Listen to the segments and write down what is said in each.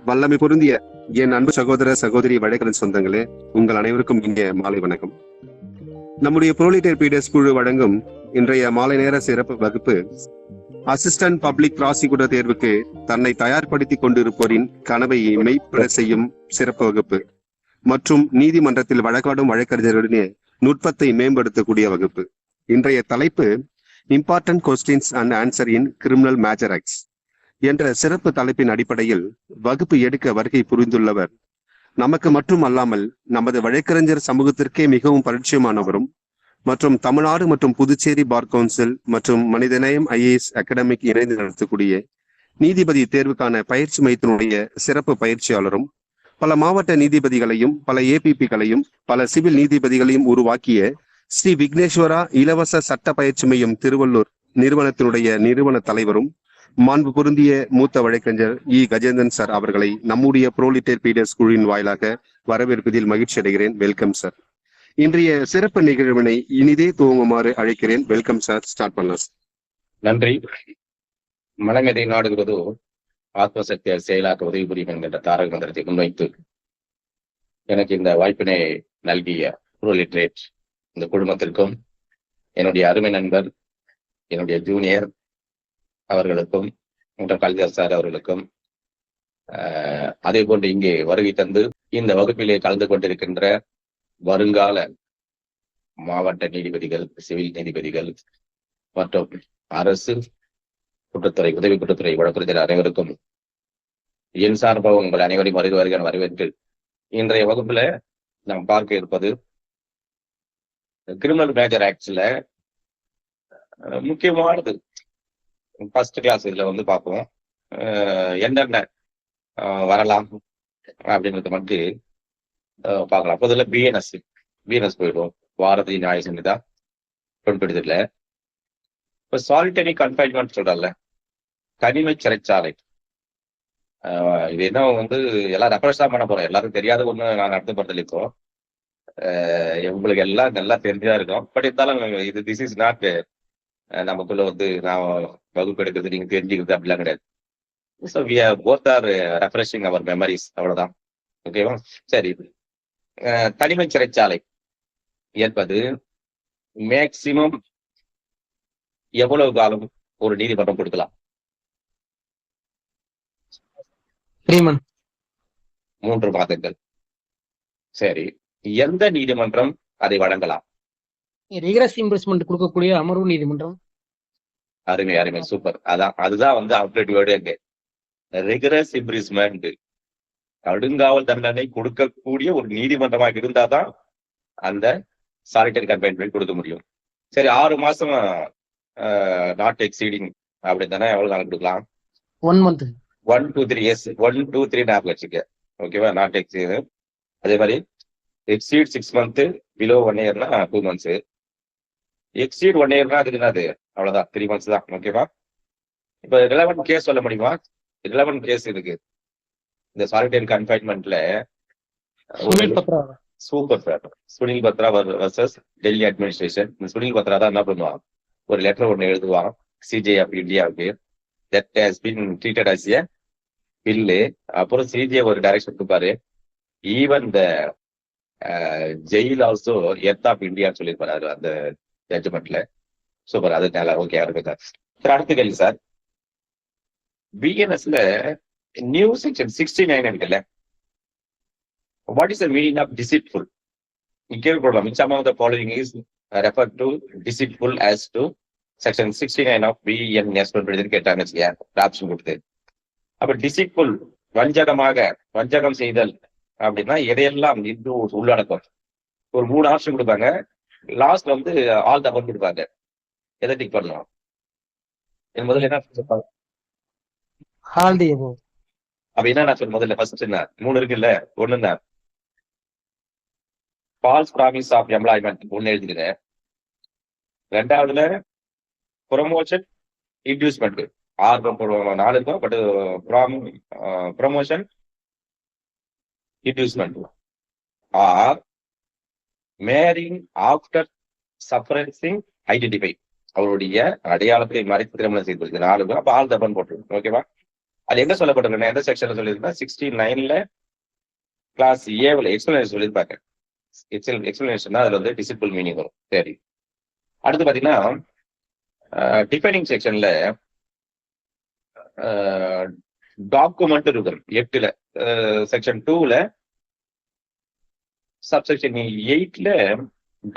வல்லமை பொருந்திய என் அன்பு சகோதர சகோதரி வழக்கறிஞர் சொந்தங்களே, உங்கள் அனைவருக்கும் இங்கே மாலை வணக்கம். நம்முடைய புரோலிட்டர் பீடர்ஸ் குழு வழங்கும் இன்றைய மாலை நேர சிறப்பு வகுப்பு அசிஸ்டன்ட் பப்ளிக் ப்ராசிக்யூட்டர் தேர்வுக்கு தன்னை தயார்படுத்திக் கொண்டிருப்போரின் கனவை மெய்ப்பட செய்யும் சிறப்பு வகுப்பு மற்றும் நீதிமன்றத்தில் வழக்காடும் வழக்கறிஞர்களுடைய நுட்பத்தை மேம்படுத்தக்கூடிய வகுப்பு. இன்றைய தலைப்பு important questions and answer in criminal major acts என்ற சிறப்பு தலைப்பின் அடிப்படையில் வகுப்பு எடுக்க வருகை புரிந்துள்ளவர் நமக்கு மட்டும் அல்லாமல் நமது வழக்கறிஞர் சமூகத்திற்கே மிகவும் பரிச்சயமானவரும் மற்றும் தமிழ்நாடு மற்றும் புதுச்சேரி பார் கவுன்சில் மற்றும் மனிதநேயம் ஐஏஎஸ் அகாடமிக் இணைந்து நடத்தக்கூடிய நீதிபதி தேர்வுக்கான பயிற்சி மையத்தினுடைய சிறப்பு பயிற்சியாளரும் பல மாவட்ட நீதிபதிகளையும் பல ஏபிபிகளையும் பல சிவில் நீதிபதிகளையும் உருவாக்கிய ஸ்ரீ விக்னேஸ்வரா இலவச சட்ட பயிற்சி மையம் திருவள்ளூர் நிறுவனத்தினுடைய நிறுவன தலைவரும் மாண்பு பொருந்திய மூத்த வழக்கறிஞர் இ கஜேந்திரன் சார் அவர்களை நம்முடைய புரோலிட்டர் பீடர்ஸ் குழுவின் வாயிலாக வரவேற்பதில் மகிழ்ச்சி அடைகிறேன். Welcome sir. இன்றைய சிறப்பு நிகழ்வினை இனிதே துவங்குமாறு அழைக்கிறேன். Welcome sir. ஸ்டார்ட் பண்ணலாம். நன்றி. மனமெதை நாடுகிறதோ ஆத்மசக்தியை செயலாக்க உதவி புரியும் என்கின்ற தாரக மந்திரத்தை முன்வைத்து எனக்கு இந்த வாய்ப்பினை நல்கிய புரோலிட்டரேட் இந்த குழுமத்திற்கும் என்னுடைய அருமை நண்பர் என்னுடைய ஜூனியர் அவர்களுக்கும் காளிதாஸ் சார் அவர்களுக்கும் அதே போன்று இங்கே வருகை தந்து இந்த வகுப்பிலே கலந்து கொண்டிருக்கின்ற வருங்கால மாவட்ட நீதிபதிகள், சிவில் நீதிபதிகள் மற்றும் அரசு குற்றத்துறை, உதவி குற்றத்துறை வழக்கறிஞர் அனைவருக்கும் என் சார்பாக உங்கள் அனைவரையும் வருக வரவேற்று இன்றைய வகுப்புல நாம் பார்க்க இருப்பது கிரிமினல் மேஜர் ஆக்ட்ஸ்ல முக்கியமானது ஃபர்ஸ்ட் கிளாஸ் இதுல வந்து பார்ப்போம். என்னென்ன வரலாம் அப்படின்றது மட்டும் பார்க்கலாம். முதல்ல பிஎன்எஸ் போயிடுவோம். பாரதி நியாய சங்கிதா பெண்பிடிதல இப்ப சாலிட்டரி கன்ஃபைன்மெண்ட் சொல்றல, தனிமை சிறைச்சாலை. இது என்ன வந்து எல்லாம் ரெஃபரன்ஸ் தான் பண்ண போறோம். எல்லாருக்கும் தெரியாத ஒண்ணு நான் நடத்த போறது இப்போ உங்களுக்கு எல்லாம் நல்லா தெரிஞ்சுதான் இருக்கும். பட் இருந்தாலும் இது திஸ் இஸ் நாட் நமக்குள்ள வந்து நான் வகுப்பு எடுக்கிறது நீங்க தெரிஞ்சுக்கிறது அப்படிலாம் கிடையாது. So we are both are refreshing our memories, அவ்வளவுதான். ஓகேவா? சரி. தனிமை சிறைச்சாலை என்பது மேக்சிமம் எவ்வளவு காலம் ஒரு நீதிமன்றம் கொடுக்கலாம்? 3 மாதங்கள். சரி, எந்த நீதிமன்றம் அதை வழங்கலாம்? ரிகரஸ் இம்ப்ரெஸ்மெண்ட் கொடுக்கக்கூடிய அமர்வு நீதிமன்றம். அருமை, சூப்பர். அதுதான் வந்து அப்டேட் வேர்டு. அங்கே ரிகரஸ் இம்ப்ரெஸ்மெண்ட், கடுங்காவல் தண்டனை கொடுக்கக்கூடிய ஒரு நீதிமன்றமாக இருந்தாதான் அந்த சாலிட்டரி கன்ஃபைன்மெண்ட் கொடுக்க முடியும். சரி, 6 மாசம் நாட் எக்ஸீடிங் அப்படி தானே எவ்வளவு நாள் கொடுக்கலாம்? 1 month. 1 to 3 years. 1 to 3 ஞாபகம் வச்சுக்க. ஓகேவா? Not exceed. அதே மாதிரி exceed 6 months, below 1 yearனா 2 months. Exceed 1 yearனா அதுக்கு என்னது? அவ்வளவுதான், 3 months தான். ஓகேவா? இப்ப ரிலவென்ட் கேஸ் சொல்ல முடியுமா? ரிலவென்ட் கேஸ் இருக்கு இந்த சாலிட்டரி கன்ஃபைன்மெண்ட்ல. Super sir. Sunil Batra versus Delhi administration. இந்த சுனில் பத்ரா தான் என்ன பண்ணுவான், ஒரு லெட்டர் ஒன்று எழுதுவான் சிஜே ஆஃப் இந்தியாவுக்கு, that has been treated as a PIL. அப்புறம் சிஜே ஒரு டைரக்ஷன் கொடுப்பாரு, even the jail also earth of இந்தியான்னு சொல்லியிருப்பாரு அந்த ஜட்ஜ்மெண்ட்ல. சூப்பர். அது நல்லா ஓகே இருக்கு சார். சார் அடுத்த கேள்வி சார், பிஎன்எஸ்ல நியூ செக்ஷன் 69 இருக்குல்ல, what is the meaning of deceitful? கேள்விப்படலாம். which among the following is referred to deceitful as to section 69 of BNS கேட்டாங்க ஆப்ஷன் கொடுத்து. அப்ப டிசிட்ஃபுல் வஞ்சகம் செய்தல் அப்படின்னா எதையெல்லாம் இது உள்ளடக்கம்? ஒரு 3 ஆப்ஷன் கொடுப்பாங்க. லாஸ்ட் வந்து ஆல் த அபவ் கொடுப்பாங்க. எதை டிக் பண்ணலாம்? முதல்ல என்ன சொல்லுவாங்க? All the above. அப்ப என்ன நான் சொல்ல முதல்ல ஃபர்ஸ்ட் என்ன 3 இருக்குல்ல? ஒண்ணு தான் ஃபால்ஸ் ப்ராமிஸ் ஆஃப் எம்ப்ளாய்மெண்ட், 1 எழுதிடுங்க. 2வதுல ப்ரொமோஷன் இன்டியூஸ்மெண்ட், 4 இருக்கும். But promotion inducement or marrying after suppressing identify, அவருடைய அடையாளத்தை மறைத்து திருமணம் செய்து 4. அப்ப ஆல் தபன் போட்டுருங்க. ஓகேவா? அது என்ன சொல்லப்பட்டிருக்குன்னா எந்த செக்ஷன்ல சொல்லியிருக்கா 69ல கிளாஸ் ஏவில் எக்ஸ்பிளனேஷன் சொல்லியிருப்பாங்க. எக்ஸ்பிளனேஷன் தான் அதுல வந்து டிசிபிள் மீனிங் வரும். சரி, அடுத்து பாத்தீங்கன்னா டிஃபைனிங் செக்ஷன்ல டாக்குமெண்ட் இருக்கும் 8ல, செக்ஷன் 2ல சப்செக்ஷன் 8ல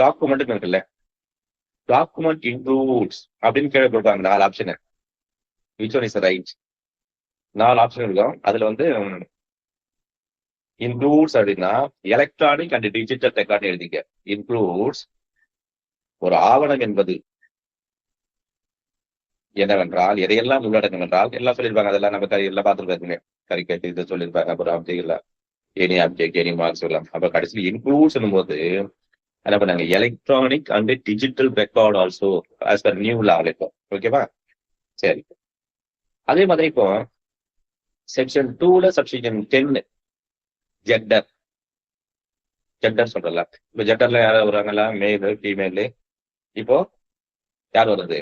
டாக்குமெண்ட் இருக்குல்ல, டாக்குமெண்ட் இன்க்ளூட்ஸ் அப்படின்னு கேள்வி கொடுப்பாங்க 4 option. Which one is right? 4 option இருக்கும். அதுல வந்து இன்க்ளூட்ஸ் அப்படின்னா எலக்ட்ரானிக் அண்ட் டிஜிட்டல் ரெக்கார்ட் எழுதிக்க. இன்க்ளூட்ஸ் ஒரு ஆவணம் என்பது என்னவென்றால் எதையெல்லாம் உள்ளடங்கும் என்றால் எல்லாம் சொல்லியிருப்பாங்க. அதெல்லாம் நம்ம எல்லாம் பார்த்துருப்பாங்க. கரிக்கேட் இது சொல்லியிருப்பாங்க. அப்புறம் object any object any marks எல்லாம். அப்ப கடைசியில் இன்க்ளூட்ஸ் போது என்ன பண்ணாங்க, electronic and digital record also as per new law இருக்கும். ஓகேவா? சரி, அதே மாதிரி இப்போ செக்ஷன் 2ல சப்செக்ஷன் 10 ஜெண்டர். ஜெண்டர் சொல்றல, இப்ப ஜெண்டர்ல யாராவது வருவாங்களா? மேலு ஃபீமேலு. இப்போ யார் வருது?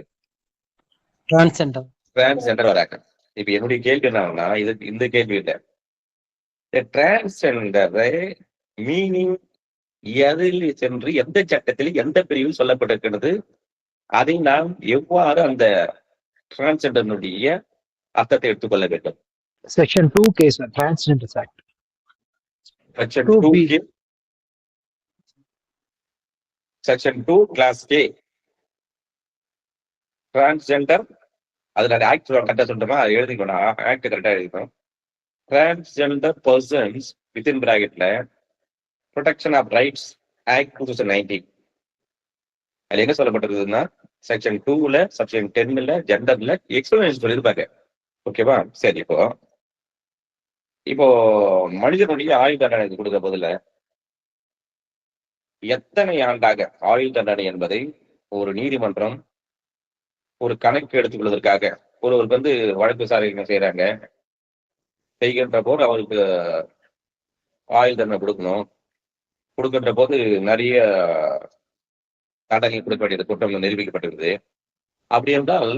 டிரான்ஸ்ஜெண்டர் வராங்க. இப்ப என்னுடைய கேள்வி என்னன்னா, இது இந்த கேள்வி இல்லை. டிரான்ஸ்ஜெண்டரை மீனிங் எதில் சென்று எந்த சட்டத்தில் எந்த பிரிவில் சொல்லப்பட்டிருக்கிறது, அதை நாம் எவ்வாறு அந்த டிரான்ஸ்ஜெண்டருடைய அர்த்தத்தை எடுத்துக்கொள்ள வேண்டும்? Section 2 case transgenders act. Section 2B. 2 section 2 clause K transgender. அதுல ஆக்ட் கரெக்டா சொல்லிட்டோமா? அது எழுதிக்கணும். ஆக்ட் கரெக்டா எழுதிக்கணும். டிரான்ஸ்ஜெண்டர் பர்சன்ஸ் வித்தின் பிராக்கெட்ல ப்ரொடெக்ஷன் ஆஃப் ரைட்ஸ் ஆக்ட் 2019. அதுல என்ன சொல்லப்பட்டிருக்குதுன்னா செக்ஷன் 2ல செக்ஷன் 10ல ஜெண்டர்ல எக்ஸ்பிளனேஷன் சொல்லியிருப்பாங்க. ஓகேவா? சரி, இப்போ மனிதனுடைய ஆயுள் தண்டனை கொடுக்க போதுல எத்தனை ஆண்டாக ஆயுள் தண்டனை என்பதை ஒரு நீதிமன்றம் ஒரு கணக்கு எடுத்துக் கொள்வதற்காக ஒருவருக்கு வந்து வழக்கு விசாரணை செய்யறாங்க. செய்கின்ற போது அவருக்கு ஆயுள் தண்டனை கொடுக்கணும். கொடுக்கின்ற போது நிறைய தண்டனை கொடுக்க வேண்டியது குற்றம் நிரூபிக்கப்பட்டிருக்குது. அப்படி என்றால்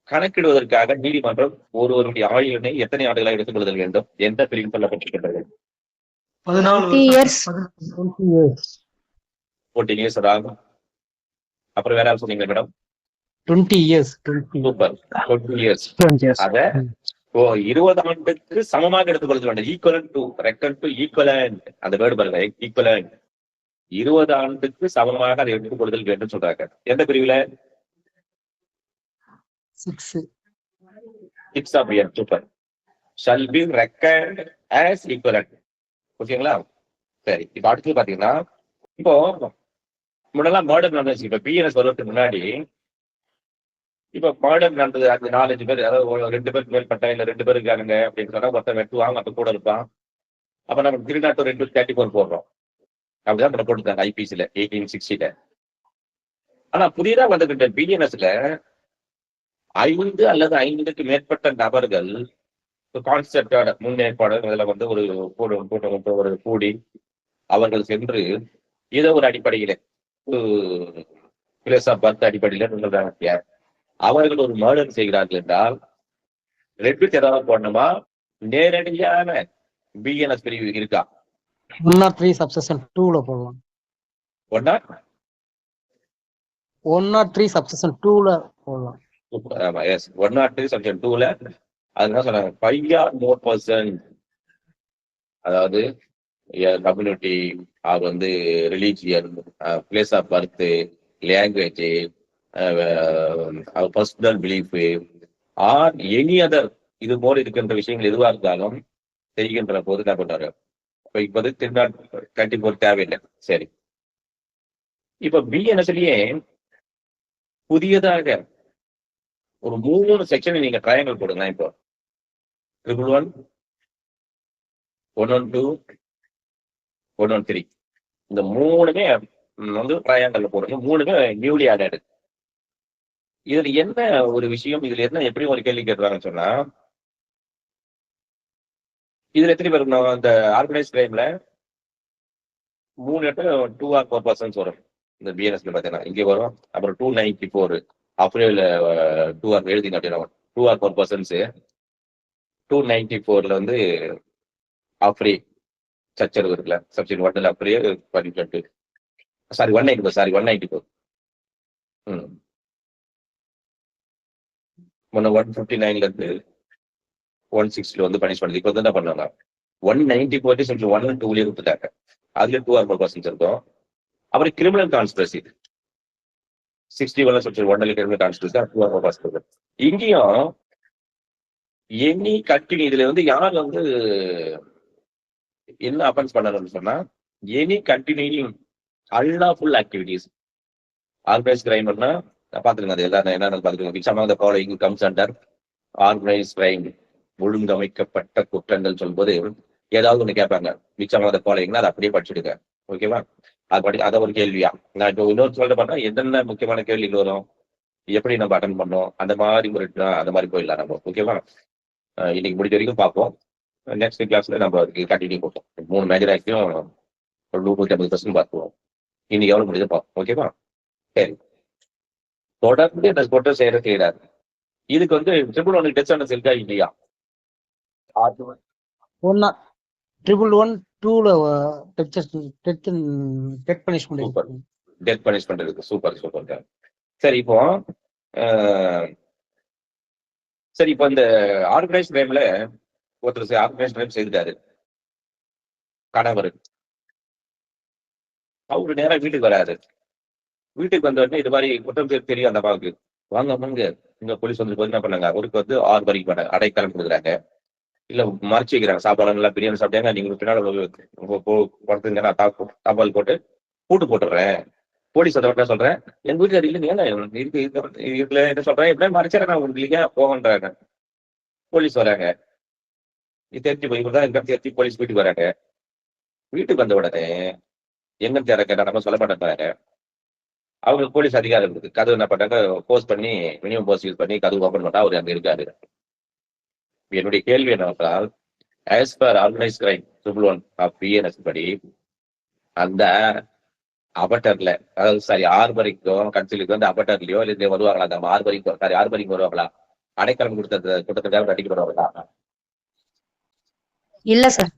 கணக்கிடுவதற்காக நீதிமன்றம் ஒருவருடைய ஆயுளினை எத்தனை ஆண்டுகளாக எடுத்துக் கொள்ளுதல் வேண்டும்? எந்த பிரிவில் சொல்லப்பட்டிருக்கின்றது? 14 years. 14 years ஆகும். அப்புறம் வேற சொன்னீங்க மேடம்? 20 years. Super, 20 years. அத 20 ஆண்டுக்கு சமமாக எடுத்துக்கொள்ள வேண்டும். Equivalent to reckon to equivalent, அந்த வேர்டு பாருங்க, ஈக்குவலன்ட். 20 ஆண்டுக்கு சமமாக அதை எடுத்துக்கொள்ளுதல் வேண்டும் சொல்றாங்க. எந்த பிரிவுல? 6 of year. Super. shall be reckoned as equivalent. ஓகேங்களா? சரி, இப்ப அடுத்து பாத்தீங்கன்னா இப்போ முன்னெல்லாம் மர்டர் நடந்துச்சு. இப்ப பிஎன்எஸ் வருவதற்கு முன்னாடி இப்ப மர்டர் நடந்தது. அந்த 4-5 பேர், அதாவது 2 பேருக்கு மேற்பட்ட இல்ல 2 பேர் இருக்காங்க அப்படின்னு சொன்னா ஒருத்தர் வெட்டுவாங்க, அப்ப கூட இருப்பான். அப்ப நம்ம 302(2)34 போடுறோம். அப்படிதான் நம்ம போட்டுருக்காங்க ஐபிசில 1860. ஆனா புதியதா வந்துகிட்ட பிஎன்எஸ்ல 5 அல்லது 5க்கு மேற்பட்ட நபர்கள் கான்செப்டோட முன்னேற்பாடு இதுல வந்து ஒரு கூட்டம் ஒரு கூடி அவர்கள் சென்று ஏதோ ஒரு அடிப்படையில பிளேஸ் ஆஃப் பர்த் அடிப்படையில சொல்றாங்க. அவர்கள் ஒரு மர்டர் செய்கிறார்கள் என்றால் 2 ஏதாவது போடணுமா? நேரடியான பிஎன்எஸ் பிரிவு இருக்கா? 103 subsection 2ல போடலாம். 103 subsection 2ல போடலாம். 103 section 2ல அதுதான் சொன்னாங்க 5 or more person, அதாவது கம்யூனிட்டி, அது வந்து religion, place of birth, language, personal belief or any other இது போல இருக்கின்ற விஷயங்கள் எதுவாக இருந்தாலும் செய்கின்ற போது என்ன பண்றாரு? இப்ப இப்போது 334 தேவையில்லை. சரி, இப்ப பிஎன்எஸ்லயே புதியதாக ஒரு 3 செக்ஷன் நீங்க ட்ரையாங்கிள் போடுங்க. இப்போ 111, 112, 113 இந்த 3மே வந்து ட்ரையாங்கிள் போடுங்க. 3மே நியூலி ஆடட். இதுல என்ன ஒரு விஷயம், இதுல என்ன எப்படி ஒரு கேள்வி கேட்கறாங்கன்னு சொன்னா, இதுல எத்தனை பேர் இந்த ஆர்கனைஸ் கிரைம்ல 3 இடத்துல 2 or 4 persons வரும். இந்த பிஎன்எஸ்ல பாத்தீங்கன்னா இங்க வரும். அப்புறம் 294 அப்படியே 2 எழுதி 2 or 4 persons 294 வந்து ஆஃப்ரே சச்சரவு இருக்குல்ல, சப்ஷன் 1 அப்படியே பண்ணிட்டு சாரி 194 முன்ன 159 இருந்து 160 வந்து பனிஷ் பண்ணுது. இப்போ வந்து என்ன பண்ணாங்க 194 செக்ஷன் 1 and 2 கொடுத்துட்டாங்க. அதுல 2 or more பர்சன்ட் இருக்கும். அப்புறம் criminal conspiracy 61 section 1 criminal conspiracy 2 or more persons. இங்கேயும் எனி கண்டினியூ இதுல வந்து யார் வந்து என்ன அஃபென்ஸ் பண்ணணும்னு சொன்னா any continuing unlawful activities organise கிரைம்னா பாத்துருங்க. அது எல்லாரும் என்னன்னு பாத்துருங்க. Which among the following comes under organise crime, ஒழுங்கமைக்கப்பட்ட குற்றங்கள் சொல்லும்போது ஏதாவது ஒண்ணு கேட்பாங்க. விச் அமாங் த ஃபாலோயிங்னா அதை அப்படியே படிச்சுடுங்க. ஓகேவா? அது அதை ஒரு கேள்வியா. நான் இப்போ இன்னொரு சொல்ல பண்ணா என்னென்ன முக்கியமான கேள்விகள் வரும், எப்படி நம்ம அட்டன் பண்ணோம், அந்த மாதிரி ஒரு அந்த மாதிரி போயிடலாம் நம்ம. ஓகேவா? இன்னைக்கு முடிஞ்ச வரைக்கும் பார்ப்போம். நெக்ஸ்ட் கிளாஸ்ல நம்ம அதுக்கு கண்டினியூ போட்டோம். 3 மேஜர் ஆக்டியும் 150% பார்த்துவோம். இன்னைக்கு எவ்வளவு முடிஞ்சு பார்ப்போம். ஓகேவா? சரி, தொடர்ந்து இந்த கொட்டை செய்யற செய்யறாரு. இதுக்கு வந்து ட்ரிபிள் 1 டெஸ்ட் ஆனது இருக்கா இல்லையா? ஒன்னா 111 2ல death punishment super, death punishment இருக்கு. Super super. சரி இப்போ சரி இப்போ இந்த ஆர்கனைஸ் கிரைம்ல ஒருத்தர் ஆர்கனைஸ் கிரைம் செய்துட்டாரு, கணவர். அவரு நேரம் வீட்டுக்கு வராரு. வீட்டுக்கு வந்த உடனே இது மாதிரி குற்றம் தெரியும் அந்த அம்மாவுக்கு. வாங்க அம்மாங்க, இங்க போலீஸ் வந்து என்ன பண்ணாங்க, அவருக்கு வந்து 6 வரைக்கும் பண்ண அடைக்கலம் கொடுக்குறாங்க, இல்ல மறைச்சு வைக்கிறாங்க. சாப்பாடு நல்லா பிரியாணி சாப்பிட்டாங்க, நீங்க பின்னாடி நான் தாப்பால் போட்டு பூட்டு போட்டுடுறேன். போலீஸ் அதை என்ன சொல்றேன், என் வீட்டுக்காரி இல்லைங்க இதுல என்ன சொல்றேன், எப்படியா மறைச்சிடறேன் நான் உங்களுக்கு இல்லையா போகன்றாங்க. போலீஸ் வராங்க. இது தெரிஞ்சு போய் தான் தெரிஞ்சு போலீஸ் வீட்டுக்கு வராங்க. வீட்டுக்கு வந்த உடனே எங்கன்னு தேர கேட்டா நம்ம சொல்ல மாட்டேன். அவங்க போலீஸ் அதிகாரம் இருக்கு. கதவு என்ன பண்ணாங்க, போஸ்ட் பண்ணி மினிமம் போஸ்ட் யூஸ் பண்ணி கதவு ஓப்பன் பண்ணா அவர் அங்க இருக்காரு. என்னுடைய கேள்வி என்னவென்றால், as per organized crime triple 1 of BNS படி அந்த அபட்டர்ல, அதாவது சாரி ஆர்பரிக்கும் கன்சிலுக்கு வந்து அபட்டர்லயோ இல்லை வருவாங்களா, அந்த ஆர்பரிக்கும் சாரி ஆர்பரிக்கும் வருவாங்களா, அடைக்கலம் கொடுத்த குற்றத்துக்காக அடிக்க வருவாங்களா? இல்ல சார்.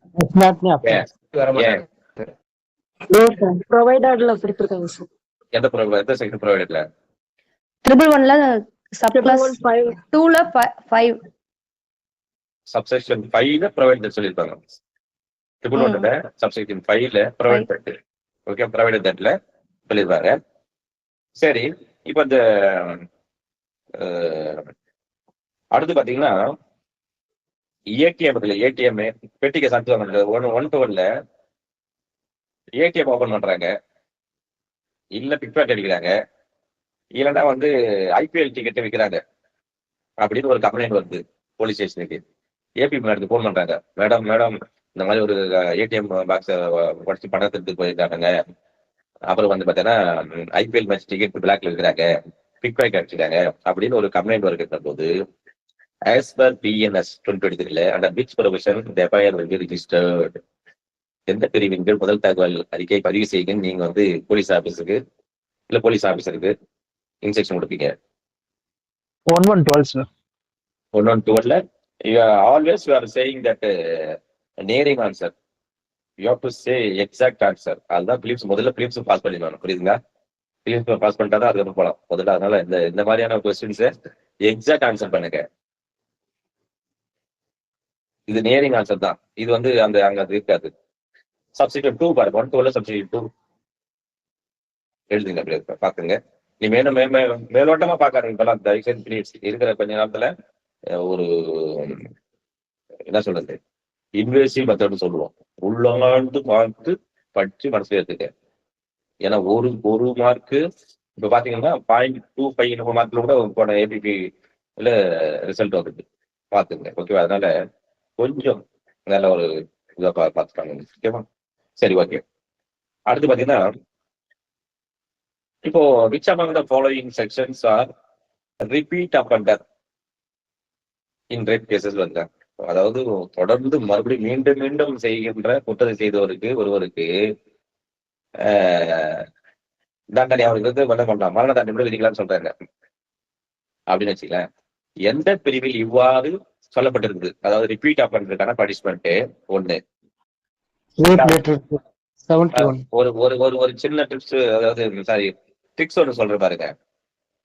ஏன் ப்ரொவைடர்ல கொடுத்துருக்காங்க சார். எந்த செக்ஷன் ப்ரொவைடர்ல? 111ல சப் கிளாஸ் 2ல 5 சப்செக்ஷன் 5ல ப்ரொவைடர் சொல்லியிருப்பாங்க. ட்ரிபிள் 1ல சப்செக்ஷன் 5ல ப்ரொவைடர். ஓகே, ப்ரொவைடர் தட்ல சொல்லியிருப்பாங்க. சரி, இப்ப இந்த அடுத்து பாத்தீங்கன்னா ஏடிஎம் பெட்டிக்கு சாப்பிட்டு 112ல ஏடிஎம் ஓபன் பண்றாங்க, இல்ல பிக்பாக்கெட் அடிக்கிறாங்க, இல்லைன்னா வந்து ஐபிஎல் டிக்கெட் விற்கிறாங்க அப்படின்னு ஒரு கம்ப்ளைண்ட் வருது போலீஸ் ஸ்டேஷனுக்கு. ஏபி மேடத்துக்கு போன் பண்றாங்க, மேடம் இந்த மாதிரி ஒரு ஏடிஎம் பாக்ஸை உடச்சு பணத்துக்கு போயிருக்காங்க, அப்புறம் வந்து பார்த்தீங்கன்னா ஐபிஎல் மேட்ச் டிக்கெட் பிளாக்ல இருக்கிறாங்க, பிக்பாக்கெட் அடிச்சிருக்காங்க அப்படின்னு ஒரு கம்ப்ளைண்ட் வருகின்ற போது as per BNS 2023 under which provision the FIR will be registered, எந்த பிரிவின் கீழ் முதல் தகவல் அறிக்கை பதிவு செய்யுங்க நீங்க வந்து போலீஸ் ஆபீஸருக்கு இல்ல போலீஸ் ஆபீசருக்கு இன்ஸ்ட்ரக்ஷன் கொடுப்பீங்க? 112 sir. 112ல always you are saying that nearing answer, you have to say exact answer. அதுதான் பிலிப்ஸ் முதல்ல பிலிப்ஸ் பாஸ் பண்ணிடணும். புரியுதுங்களா? பிலிப்ஸ் பாஸ் பண்ணிட்டாதான் அதுக்கப்புறம் போகலாம் முதல்ல. அதனால இந்த மாதிரியான கொஸ்டின்ஸை எக்ஸாக்ட் ஆன்சர் பண்ணுங்க. இது நேரிங் ஆன்சர் தான். இது வந்து அங்க அது இருக்காது. சப்ஸ்டிடியூட் 2 பாருங்க, 112 சப்ஸ்டிடியூட் 2 எழுதுங்க. பாக்குங்க. நீ மேலோட்டமா பாக்காரு. இப்பெல்லாம் தயவுசெய்து ப்ளீஸ் இருக்கிற கொஞ்ச நேரத்துல ஒரு என்ன சொல்றது, இன்வேசிவ் மெத்தட்னு சொல்லுவோம். உள்ளாண்டு பார்த்து படிச்சு மனசுல ஏத்துக்க. ஏன்னா ஒரு மார்க்கு இப்ப பாத்தீங்கன்னா 0.25 மார்க்ல கூட போன ஏபிபி ரிசல்ட் வந்துட்டு பாத்துங்க. ஓகேவா? அதனால கொஞ்சம் நல்ல ஒரு இதை பார்த்துட்டாங்க. ஓகேவா? சரி, ஓகே. அடுத்து பாத்தீங்கன்னா இப்போ which among the following sections are repeat offender in rape cases வந்து, அதாவது தொடர்ந்து மறுபடியும் மீண்டும் மீண்டும் செய்கின்ற குற்றத்தை செய்தவருக்கு ஒருவருக்கு தண்டனை அவருக்கு வந்து என்ன பண்ணலாம், மரண தண்டனை விதிக்கலாம்னு சொல்றாங்க அப்படின்னு வச்சுக்கல. எந்த பிரிவில் இவ்வாறு சொல்லப்பட்டிருக்குது. அதாவது ரிப்பீட் பண்றதுக்கான பனிஷ்மெண்ட் ஒண்ணு. Rape later 71. ஒரு ஒரு ஒரு ஒரு சின்ன டிப்ஸ், அதாவது சாரி ட்ரிக்ஸ் ஒன்று சொல்ற பாருங்க.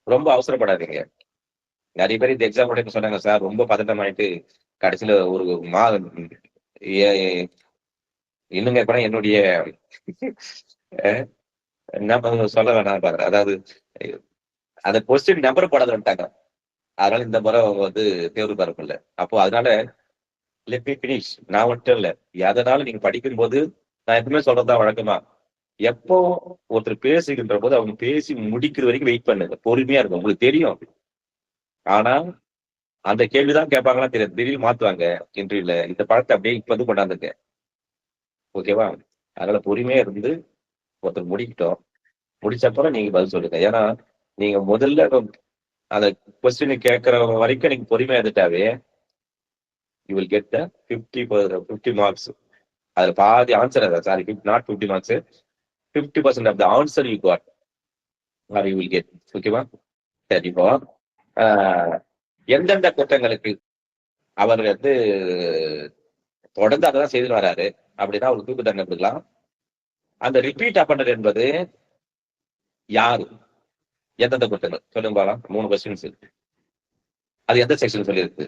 ரொம்ப அவசரப்படாதீங்க. நிறைய பேர் இந்த எக்ஸாம் சொன்னாங்க சார், ரொம்ப பதட்டம் ஆயிட்டு கடைசியில ஒரு இன்னுங்க கூட என்னுடைய என்ன சொல்ல வேணாம் பாக்குறேன். அதாவது அந்த கொஸ்டின் நம்பர் போடாத வந்துட்டாங்க. அதனால இந்த முறை அவங்க வந்து தேர்வு பெறப்படல. அப்போ அதனால லெட் மீ பினிஷ். நான் மட்டும் இல்ல, எதனால நீங்க படிக்கும் போது நான் எப்பவுமே சொல்றதுதான் வழக்கமா, எப்போ ஒருத்தர் பேசுகின்ற போது அவங்க பேசி முடிக்கிற வரைக்கும் வெயிட் பண்ணுங்க. பொறுமையா இருக்கும். உங்களுக்கு தெரியும். ஆனா அந்த கேள்விதான் கேட்பாங்களா தெரியாது, திடீர்னு மாத்துவாங்க இன்டர்வியூல. இந்த பழத்தை அப்படியே இப்ப வந்து கொண்டாந்துங்க. ஓகேவா? அதனால பொறுமையா இருந்து ஒருத்தர் முடிக்கிட்டோம். முடிச்சப்பறம் நீங்க பதில் சொல்லுங்க. ஏன்னா நீங்க முதல்ல அந்த கொஸ்டின் கேட்கற வரைக்கும் நீங்க பொறுமையா இருந்துட்டாவே you will get the 50 marks. அதுல பாதி answer, sorry not 50 marks, 50% of the answer you got or you will get. ஓகேவா? சரி, இப்போ எந்தெந்த குற்றங்களுக்கு அவர் வந்து தொடர்ந்து அதான் செய்து வராரு அப்படின்னா அவருக்கு தூக்கு தண்டனை கொடுக்கலாம். அந்த ரிப்பீட் அஃபண்டர் என்பது யாரு, எந்தெந்த குற்றங்கள் சொல்லுங்க பாக்கலாம். 3 கொஸ்டின்ஸ் இருக்கு. அது எந்த செக்ஷன் சொல்லியிருக்கு?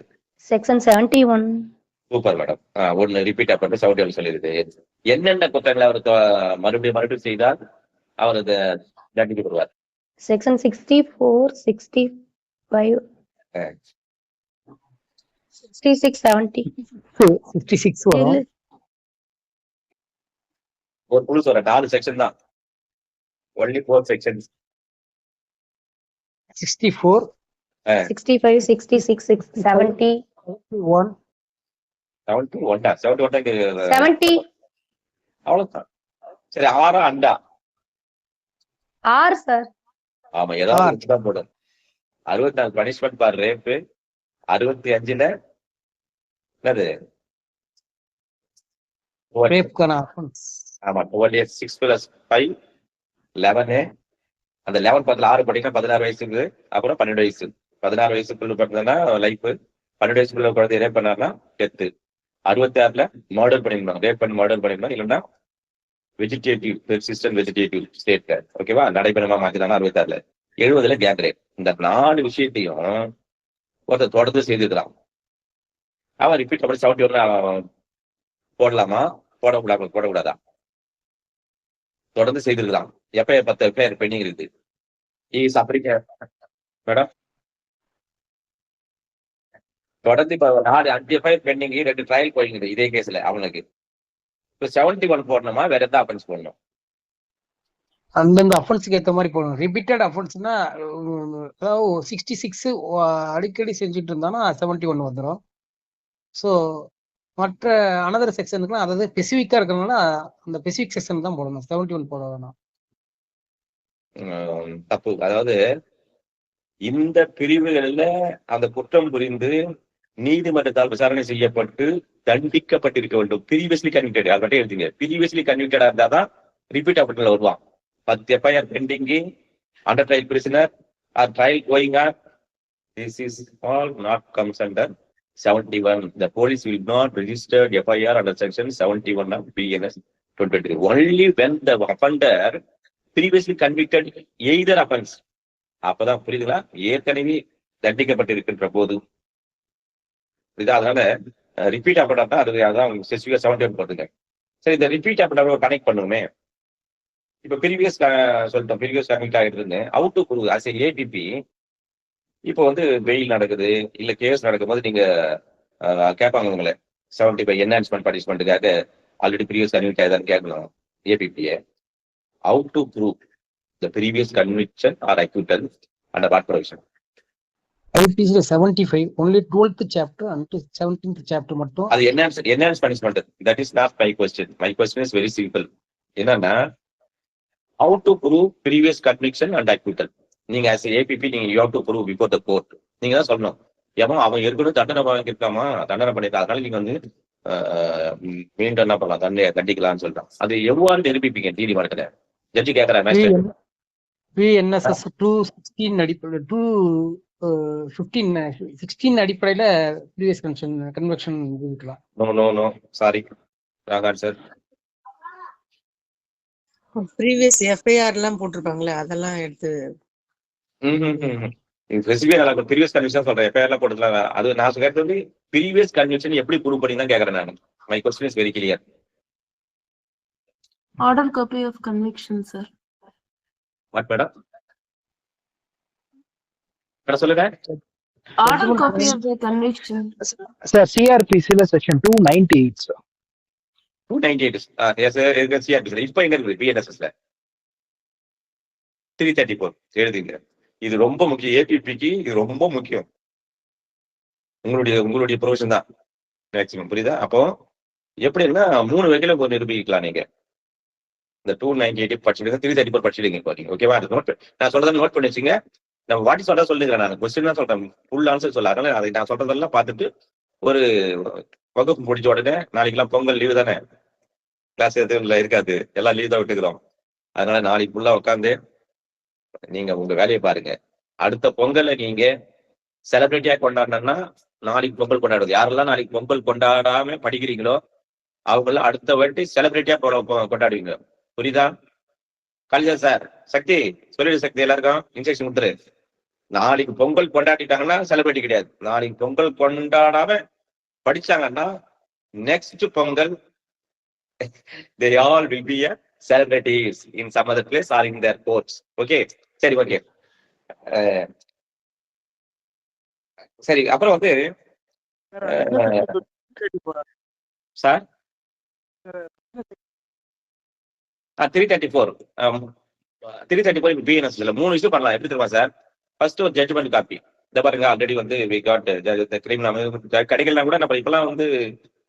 செக்ஷன் 71. Super madam. ஒன்னு ரிப்பீட் அஃபண்டர் 71 சொல்லியிருக்கு. என்னென்ன குற்றங்களை அவர் மறுபடியும் செய்தால் அவர் அதை தண்டிக்கப்படுவார்? செக்ஷன் 64, 65, 66, 70. 56 வரும். ஒரு குழு சொல்ற 4 செக்ஷன் தான். Only 4 sections. 64, 65, 66, 70. 71. 70. அவ்வளவுதான். சரி, 6 அண்டா. 6 சார். ஆமா, ஏதாவது தான் போடும். 64 பனிஷ்மெண்ட் பார் ரேப்பு. 65ல என்னது? ரேப்கான ஆஃபென்ஸ். ஆமா, 6 + 5 11. அந்த 11 10 6 படிக்கணும். 16 வயசுக்கு அப்புறம் 12 வயசு. 16 வயசுக்குள்ள பார்த்தா லைஃப். 12 வயசுக்குள்ள குழந்தை ரேப் பண்ணாருன்னா டெத்து. 66ல மர்டர் பண்ணிருந்தாங்க. ரேப் பண்ணி மர்டர் பண்ணிருந்தோம். இல்லைன்னா வெஜிடேட்டிவ் பெர்சிஸ்டன்ட் வெஜிடேட்டிவ் ஸ்டேட். ஓகேவா? நடைபெறமா மாத்தினாங்க 66ல. 70ல கேங் ரேப். இந்த 4 விஷயத்தையும் ஒருத்தர் தொடர்ந்து செய்திருக்கலாம். அவன் ரிப்பீட் அப்படி 71 போடலாமா, போடக்கூடாதா? தொடர்ந்து செய்திருக்கலாம். எப்ப 10 பேர் பெண்டிங் இருக்குது. மேடம் தொடர்ந்து இப்ப 5 பேர் பெண்டிங், 2 ட்ரையல் போயிங்குது இதே கேஸ்ல அவனுக்கு. இப்ப 71 போடணுமா, வேற எந்த அஃபென்ஸ் போடணும்? அந்தந்த அஃபென்ஸுக்கு ஏற்ற மாதிரி போடணும். ரிப்பீட்டட் அஃபென்ஸ்னா 66 அடிக்கடி செஞ்சுட்டு இருந்தானா 71 வந்துடும். ஸோ மற்ற அனதர் செக்ஷனுக்குலாம் அதாவது ஸ்பெசிஃபிக்கா இருக்கிறதுனால அந்த ஸ்பெசிஃபிக் செக்ஷன் தான் போடணும். 71 போட வேணாம். தப்பு. அதாவது இந்த பிரிவுகளில் அந்த குற்றம் புரிந்து நீதிமன்றத்தால் விசாரணை செய்யப்பட்டு தண்டிக்கப்பட்டிருக்க வேண்டும். Previously convicted. அதை மட்டும் எழுதிங்க. ப்ரீவியஸ்லி கன்விக்டடா இருந்தாதான் ரிப்பீட் அஃபென்ஸ்ல வருவான். 10 FIR pending, under trial prisoner or trial going on, this is all not comes under 71. The police will not register FIR under section 71 of BNS 2023 only when the offender previously convicted either offense. அப்பதான் புரியுதுங்களா? ஏற்கனவே தண்டிக்கப்பட்டிருக்கின்ற போது. அதனால repeat offender அது அதான் ஸ்பெசிஃபிக்கா 71 போடுங்க. சரி, இந்த ரிப்பீட் அஃபெண்டர் கனெக்ட் பண்ணுமே. இப்ப ப்ரீவியஸ் சொல்லிட்டோம், ப்ரீவியஸ் கன்விக்ட் ஆகிட்டு இருந்து out to prove as ABP. இப்போ வந்து வெயில் நடக்குது, இல்ல கேஸ் நடக்கும்போது நீங்க கேட்பாங்க உங்களை 75 என்ஹான்ஸ்மெண்ட் பனிஷ்மெண்ட்டுக்காக ஆல்ரெடி ப்ரீவியஸ் கன்விக்ட் ஆகுதான்னு கேட்கணும் ஏபிபிஏ. How to prove the previous conviction or acquittal under what provision? ஐபிசில 75 only 12th chapter and 17th chapter மட்டும். அது enhance punishment. That is not my question. My question is very simple. என்னன்னா how to prove previous conviction and acquittal. நீங்க as ABP நீங்க you have to prove before the court. நீங்க தான் சொல்லணும். ஏமா அவன் ஏற்கனவே தண்டனை வாங்கியிருக்காமா, தண்டனை பண்ணிருக்கா, அதனால நீங்க வந்து மீண்டும் என்ன பண்ணலாம், தண்டிக்கலாம்னு சொல்றான். அது எவ்வாறு நிரூபிப்பீங்க நீதிமன்றத்துல? ஜட்ஜி கேட்கறாங்க. பிஎன்எஸ்எஸ் 216 அடிப்படை 16 அடிப்படையில ப்ரீவியஸ் கன்வெக்ஷன் இருக்கலாம். No sorry, wrong answer. Previous FIR எல்லாம் போட்டிருப்பாங்களே அதெல்லாம் எடுத்து ப்ரீவியஸ் கன்வென்ஷன் சொல்றேன், எஃப்ஐஆர்ல போட்டுலாம். அது நான் சொல்றது வந்து ப்ரீவியஸ் கன்வென்ஷன் எப்படி ப்ரூவ் பண்ணி தான் கேக்குறேன் நான். My question is very clear. Order copy of conviction, sir. What madam? Madam சொல்லுங்க. Order copy of the conviction. Sir, CRPC section 298, sir. 298. Yes sir, இருக்கு CRPC. இப்போ எங்க இருக்கு BNSS ல? 334 எழுதுங்க. இது ரொம்ப முக்கியம். ஏபிபிக்கு இது ரொம்ப முக்கியம். உங்களுடைய ப்ரொவிஷன் தான் மேக்ஸிமம், புரியுதா? அப்போ எப்படின்னா 3 வகையில நிரூபிக்கலாம் நீங்க. இந்த 298 படிச்சிடுங்க, 334 படிச்சிடுங்க. ஓகேவா? நான் சொல்றதை நோட் பண்ணி வச்சுங்க. நம்ம வாட்டி சொல்றா சொல்லுங்க. நான் கொஸ்டின் தான் சொல்றேன், ஃபுல் ஆன்சர் சொல்ல. அதனால அதை நான் சொல்றதெல்லாம் பார்த்துட்டு ஒரு வகுப்பு முடிச்ச உடனே, நாளைக்கெல்லாம் பொங்கல் லீவு தானே, கிளாஸ் எதுவும் இருக்காது, எல்லாம் லீவ் தான் விட்டுக்கிறோம். அதனால நாளைக்கு ஃபுல்லா உட்காந்து நீங்க உங்க வேலையை பாருங்க. அடுத்த பொங்கலை நீங்க செலிபிரிட்டியா கொண்டாடணும்னா நாளைக்கு பொங்கல் கொண்டாடுறது. யாரெல்லாம் நாளைக்கு பொங்கல் கொண்டாடாம படிக்கிறீங்களோ அவங்கெல்லாம் அடுத்த வாட்டி செலிபிரிட்டியா கொண்டாடுவீங்க. புரியுதா? காளிதா சார், சக்தி சொல்லிடு. சக்தி எல்லாருக்கும் இன்ஸ்ட்ரக்ஷன் கொடுத்துரு. நாளைக்கு பொங்கல் கொண்டாடிட்டாங்கன்னா செலிபிரிட்டி கிடையாது. நாளைக்கு பொங்கல் கொண்டாடாம படிச்சாங்கன்னா next Pongal they all will be a celebrities in some other place or in their courts. Okay, சரி, ஓகே. சரி, அப்புறம் வந்து சார் 334 BNS இல்ல 3 இஷ்யூ பண்ணலாம். எப்படி தெரியுமா சார்? ஃபர்ஸ்ட் ஒரு ஜட்ஜ்மெண்ட் காப்பி. இதை பாருங்க, ஆல்ரெடி வந்து we got கிடைக்கலாம் கூட நம்ம இப்பெல்லாம் வந்து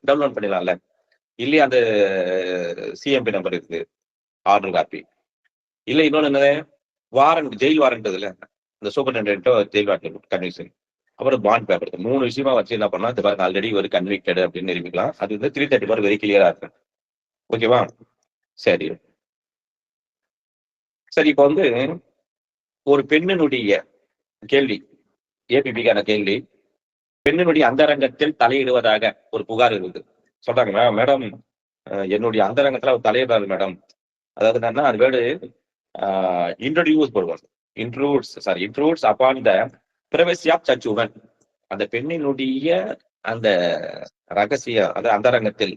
டவுன்லோட் பண்ணிடலாம்ல. இல்லையா அந்த சிஎம்பி நம்பர் இருக்குது, ஆர்டர் காப்பி. இல்லை இன்னொன்று என்னது, வாரண்ட், ஜெயில் வாரண்ட் இதுல இந்த சூப்பரிண்டென்டோ ஜெயில் வாரண்ட் கன்விக்ஷன், அப்புறம் பாண்ட் பேப்பர். 3 விஷயமா வச்சு என்ன பண்ணலாம், இந்த பாருங்க ஆல்ரெடி ஒரு கன்விக்டட் அப்படின்னு நிரூபிக்கலாம். அது வந்து 334 வெரி கிளியரா இருக்கு. ஓகேவா? சரி சரி, இப்போ வந்து ஒரு பெண்ணினுடைய கேள்வி, ஏபிபிக்கான கேள்வி, பெண்ணினுடைய அந்தரங்கத்தில் தலையிடுவதாக ஒரு புகார் இருக்குது. சொல்றாங்க, மேடம் என்னுடைய அந்தரங்கத்துல அவர் தலையிடாது மேடம். அதாவது என்னன்னா, அது வேர்டு இன்ட்ரோடியூஸ் போடுவாங்க. Intrudes upon the privacy of such woman. அந்த பெண்ணினுடைய அந்த ரகசிய, அதாவது அந்தரங்கத்தில்,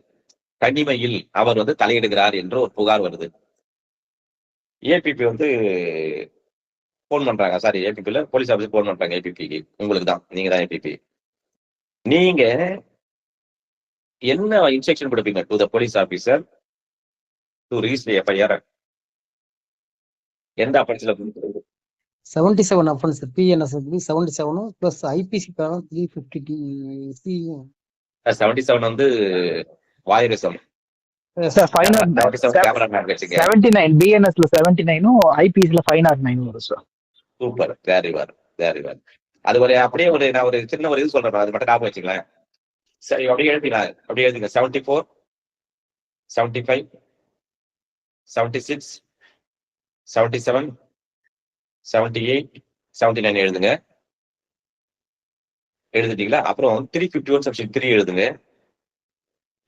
தனிமையில் அவர் வந்து தலையிடுகிறார் என்று ஒரு புகார் வருது. ஏபிபி வந்து போன் பண்றாங்க. சாரி, ஏபிபில போலீஸ் ஆஃபீஸர் போன் பண்றாங்க. ஏபிபிக்கு உங்களுக்கு தான், நீங்க தான் ஏபிபி. நீங்க என்ன இன்ஸ்ட்ரக்ஷன் கொடுப்பீங்க to the police officer to register FIR? எந்த அஃபென்ஸ்ல? 77 அஃபென்ஸ் பிஎன்எஸ் 77 பிளஸ் ஐபிசி 350 77 வந்து வாயரிசம். Sir, 79 BNS ல 79 IPS ல 509 வரும் சார். Super, very well. அது ஒரு அப்படியே ஒரு நான் ஒரு சின்ன ஒரு இது சொல்றேன், அது மட்டும் ஞாபகம் வச்சுக்கலாம். சரி, அப்படியே எழுதுங்க 74, 75, 76, 77, 78, 79 எழுதுங்க. எழுதிட்டீங்களா? அப்புறம் 351 செக்ஷன் 3 எழுதுங்க.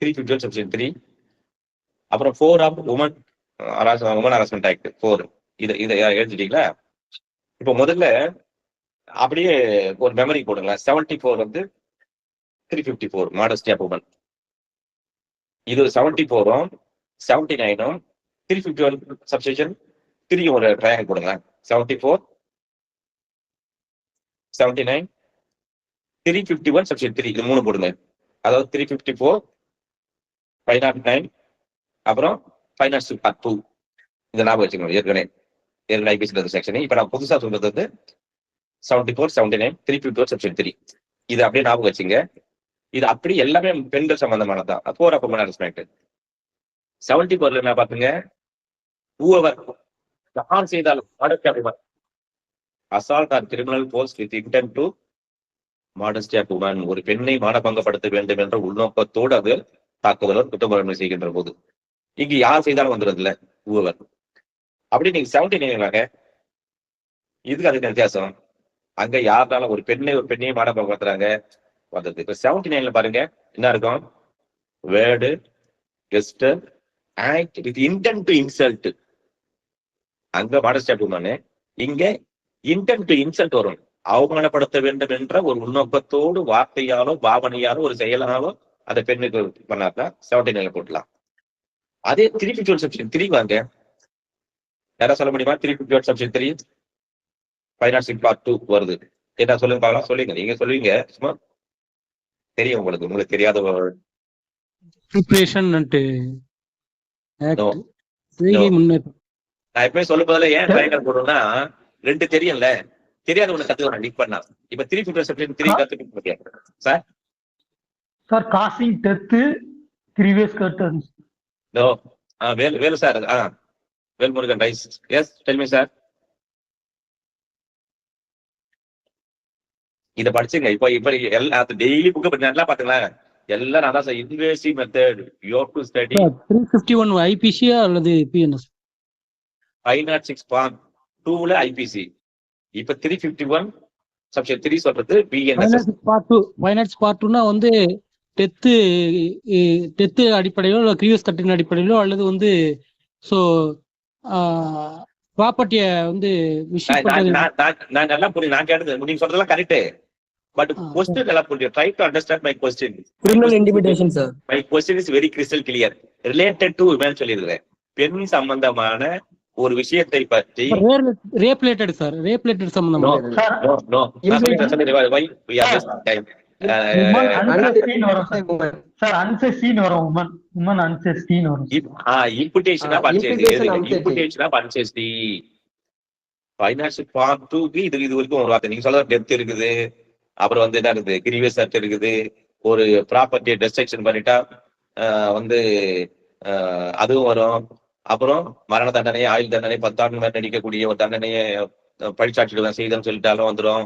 351 செக்ஷன் 3. அப்புறம் 4 ஆஃப் உமன் ஹராஸ்மெண்ட் ஆக்ட் 4. இதை எழுதிட்டீங்களா? இப்போ முதல்ல அப்படியே ஒரு மெமரி போடுங்களேன். 74 வந்து 354 மாடஸ்டி ஆஃப் உமன். இது 74ம் 79ம் 351 சப்ஸ்டிட்யூஷன் 3 ஒரு ட்ரையாங்கிள் போடுங்க. 74, 79, 351 சப்ஸ்டிட்யூஷன் 3, இது 3 போடுங்க. அதாவது 354, 509, அப்புறம் 502. இந்த ஞாபகம் வச்சுக்கணும். ஏற்கனவே ஐபிசி செக்ஷன். இப்ப நான் புதுசா சொல்றது வந்து 74, 79, 351 சப்ஸ்டிட்யூஷன் 3. இது அப்படியே ஞாபகம் வச்சுங்க. இது அப்படி எல்லாமே பெண்கள் சம்பந்தமானதான். 4 ஆஃப் உமன் ஹராஸ்மெண்ட். 74ல என்ன பாத்துங்க, whoever யார் செய்தாலும் அசால்ட் ஆர் கிரிமினல் போஸ்ட் with intent to modesty of woman, ஒரு பெண்ணை மானபங்கப்படுத்த வேண்டும் என்ற உள்நோக்கத்தோடு அது தாக்குதலோ குற்றமுறை செய்கின்ற போது, இங்க யார் செய்தாலும் வந்துடுறது இல்ல, whoever. அப்படி நீங்க 79 இதுக்கு அதுக்கு வித்தியாசம். அங்க யாருனாலும் ஒரு பெண்ணையும் மாடப்படுத்துறாங்க வந்தது. இப்ப 79ல பாருங்க என்ன இருக்கும், word guest act with intent to insult. அங்க மாடஸ்ட் உமன், இங்க இன்டென்ட் டு இன்சல்ட் வரும். அவமானப்படுத்த வேண்டும் என்ற ஒரு உள்நோக்கத்தோடு வார்த்தையாலோ பாவனையாலோ ஒரு செயலாலோ அந்த பெண்ணுக்கு பண்ணாதான் 79ல போட்டலாம். அதே 351 செக்ஷன் 3 வாங்க, யாரா சொல்ல முடியுமா? 351 செக்ஷன் 3 506 பார்ட் 2 வருது. என்ன சொல்லுங்க பார்க்கலாம், சொல்லுங்க, நீங்க சொல்லுவீங்க, சும்மா தெரியும் உங்களுக்கு தெரியாத ப்ரிப்பரேஷன் அண்ட் No. செய்கை முன்னேற்றம். நான் எப்பவுமே சொல்லும் போதுல ஏன் ட்ரைனர் போடுறோம்னா, 2 தெரியும்ல, தெரியாத ஒண்ணு கத்துக்கணும் நீட் பண்ணா. இப்ப 351 செக்ஷன் 3 கத்துக்கிட்டு sir. Sir causing death previous கர்டன்ஸ். No Velu sir, Velmurugan rise. Yes tell me sir. இத படிச்சுங்க. இப்ப எல்லாம் டெய்லி புக் பத்தி நல்லா பாத்துங்களா, எல்லாம் நான் தான் sir. Invasive method you have to study. 351 IPC அல்லது பிஎன்எஸ். 506 பார்ட் 2ல ஐபிசி. இப்ப 351 செக்ஷன் 3 சொல்றது பிஎன்எஸ். பார்ட் 2 506 பார்ட் 2னா வந்து டெத்து அடிப்படையிலோ இல்லை கிரியூஸ் கட்டின் அடிப்படையிலோ அல்லது வந்து ஸோ ப்ராப்பர்ட்டியை வந்து விஷயம் நான் நல்லா புரியும், நான் கேட்டது நீங்க சொல்றதெல்லாம் கரெக்ட். பட் கொஸ்டின் நல்லா புரியும். Try to understand my question. Criminal intimidation sir. My question is very crystal clear. Related to women சொல்லியிருக்கிறேன். பெண் சம்பந்தமான ஒரு விஷயத்தை பற்றி. Rape related sir, rape related சம்பந்தமா. இது வரைக்கும் ஒரு வார்த்தை நீங்க சொல்ற டெத் இருக்குது, அப்புறம் வந்து என்ன இருக்குது, கிரீவியஸ் அக்ட் இருக்குது, ஒரு ப்ராப்பர்ட்டியை டிஸ்ட்ரக்ஷன் பண்ணிட்டா வந்து அதுவும் வரும். அப்புறம் மரண தண்டனை, ஆயுள் தண்டனை, 10 ஆண்டு மேல் நடிக்கக்கூடிய ஒரு தண்டனையை பழிச்சாட்சிடுவேன் செய்தன்னு சொல்லிட்டாலும் வந்துடும்.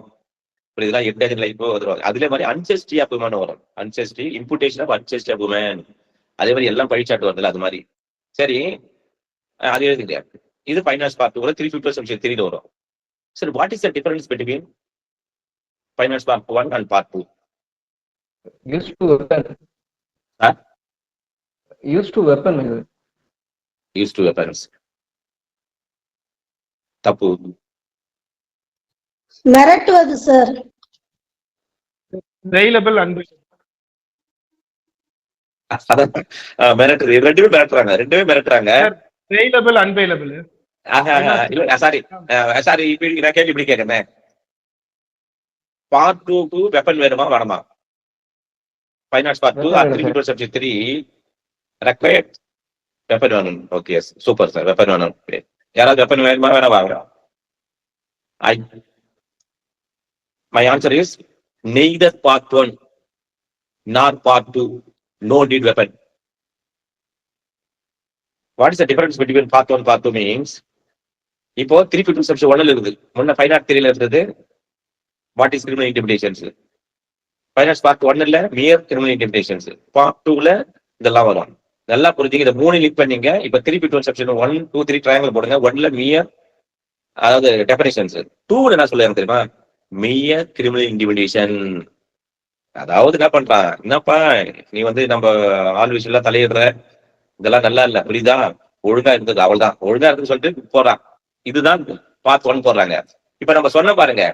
இதெல்லாம் என்டேஜர் லைஃப் வந்துடும். அதே மாதிரி அன்செஸ்டி ஆஃப் உமன் வரும். அன்செஸ்டி இம்புடேஷன் ஆஃப் அன்செஸ்டி ஆஃப் உமன். அதே மாதிரி எல்லாம் பழிச்சாட்டு வருதுல்ல, அது மாதிரி. சரி, அது எழுதுங்க. இது 506 பார்ட் 2 350 செக்ஷன் 3 வரும். சரி, what is the difference between 506 part 1 and part 2? Used to weapon. Used to weapon. Used to weapons. தப்பு. மிரட்டுவது சார். Available and மிரட்டுறது. ரெண்டுமே மிரட்டுறாங்க. available unavailable. சாரி இப்ப நான் கேள்வி இப்படி கேட்கிறேன். பார்ட் 2க்கு வெப்பன் வேணுமா வேணுமா? 506 பார்ட் 2 350 செக்ஷன் 3 ரெக்வயர்ட் வெப்பன் வேணும். Okay, super sir. வெப்பன் வேணும். யாராவது வெப்பன் வேணுமா வேணாமா? My answer is neither part 1 nor part 2. No need weapon. What is the difference between part 1 part 2 means? இப்போ 350 செக்ஷன் 1ல இருக்குது, முன்ன 503ல இருந்தது what is criminal intimidations. 506 part 1ல மியர் கிரிமினல் இன்டிமிடேஷன்ஸ். பார்ட் 2ல இதெல்லாம் வரும். நல்லா புரிஞ்சுங்க. இந்த 3 லிங்க் பண்ணீங்க. இப்ப 351 செக்ஷன் 1 2 3 ட்ரையாங்கிள் போடுங்க. 1ல மியர், அதாவது டெஃபினிஷன்ஸ். 2ல என்ன சொல்லுவாங்க தெரியுமா? மியர் கிரிமினல் இன்டிமிடேஷன். அதாவது என்ன பண்றான், என்னப்பா நீ வந்து நம்ம ஆள் விஷயம் தலையிடுற, இதெல்லாம் நல்லா இல்ல, புரியுதா? ஒழுங்கா இருந்தது, அவள் தான் ஒழுங்கா இருக்குன்னு சொல்லிட்டு போறான். இதுதான் பார்ட் 1 போடுறாங்க. இப்ப நம்ம சொன்ன பாருங்க,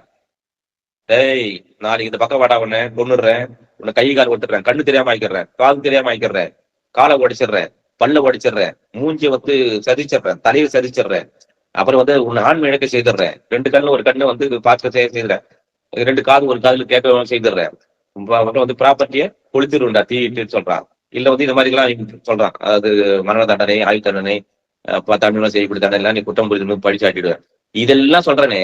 டேய் நாளைக்கு இந்த பக்கம் வாடா, உன்னை கொன்னுடுறேன், உன்னை கை கால் ஒட்டுறேன், கண்ணு தெரியாம ஆயிக்கிறேன், காது தெரியாம ஆயிக்கிறேன், காலை உடைச்சிடுறேன், பல்ல உடைச்சிடுறேன், மூஞ்சிய வந்து சரிச்சிடுறேன், தலையை சரிச்சிடுறேன், அப்புறம் வந்து உன்னை ஆண்மை இழக்க செய்திடுறேன், 2 கண்ணு ஒரு கண்ணு வந்து பார்க்க செய்திடுறேன், 2 காது ஒரு காதுல கேட்க செய்திடுறேன், அப்புறம் வந்து ப்ராப்பர்ட்டியை கொளுத்திடுண்டா தீட்டுன்னு சொல்றான். இல்ல வந்து இந்த மாதிரி எல்லாம் சொல்றான். அதாவது மரண தண்டனை, ஆயுள் தண்டனை, 10 ஆண்டு செய்யக்கூடிய தண்டனை எல்லாம் நீ குற்றம் புரிந்து படிச்சாட்டிடுவேன். இதெல்லாம் சொல்றேனே,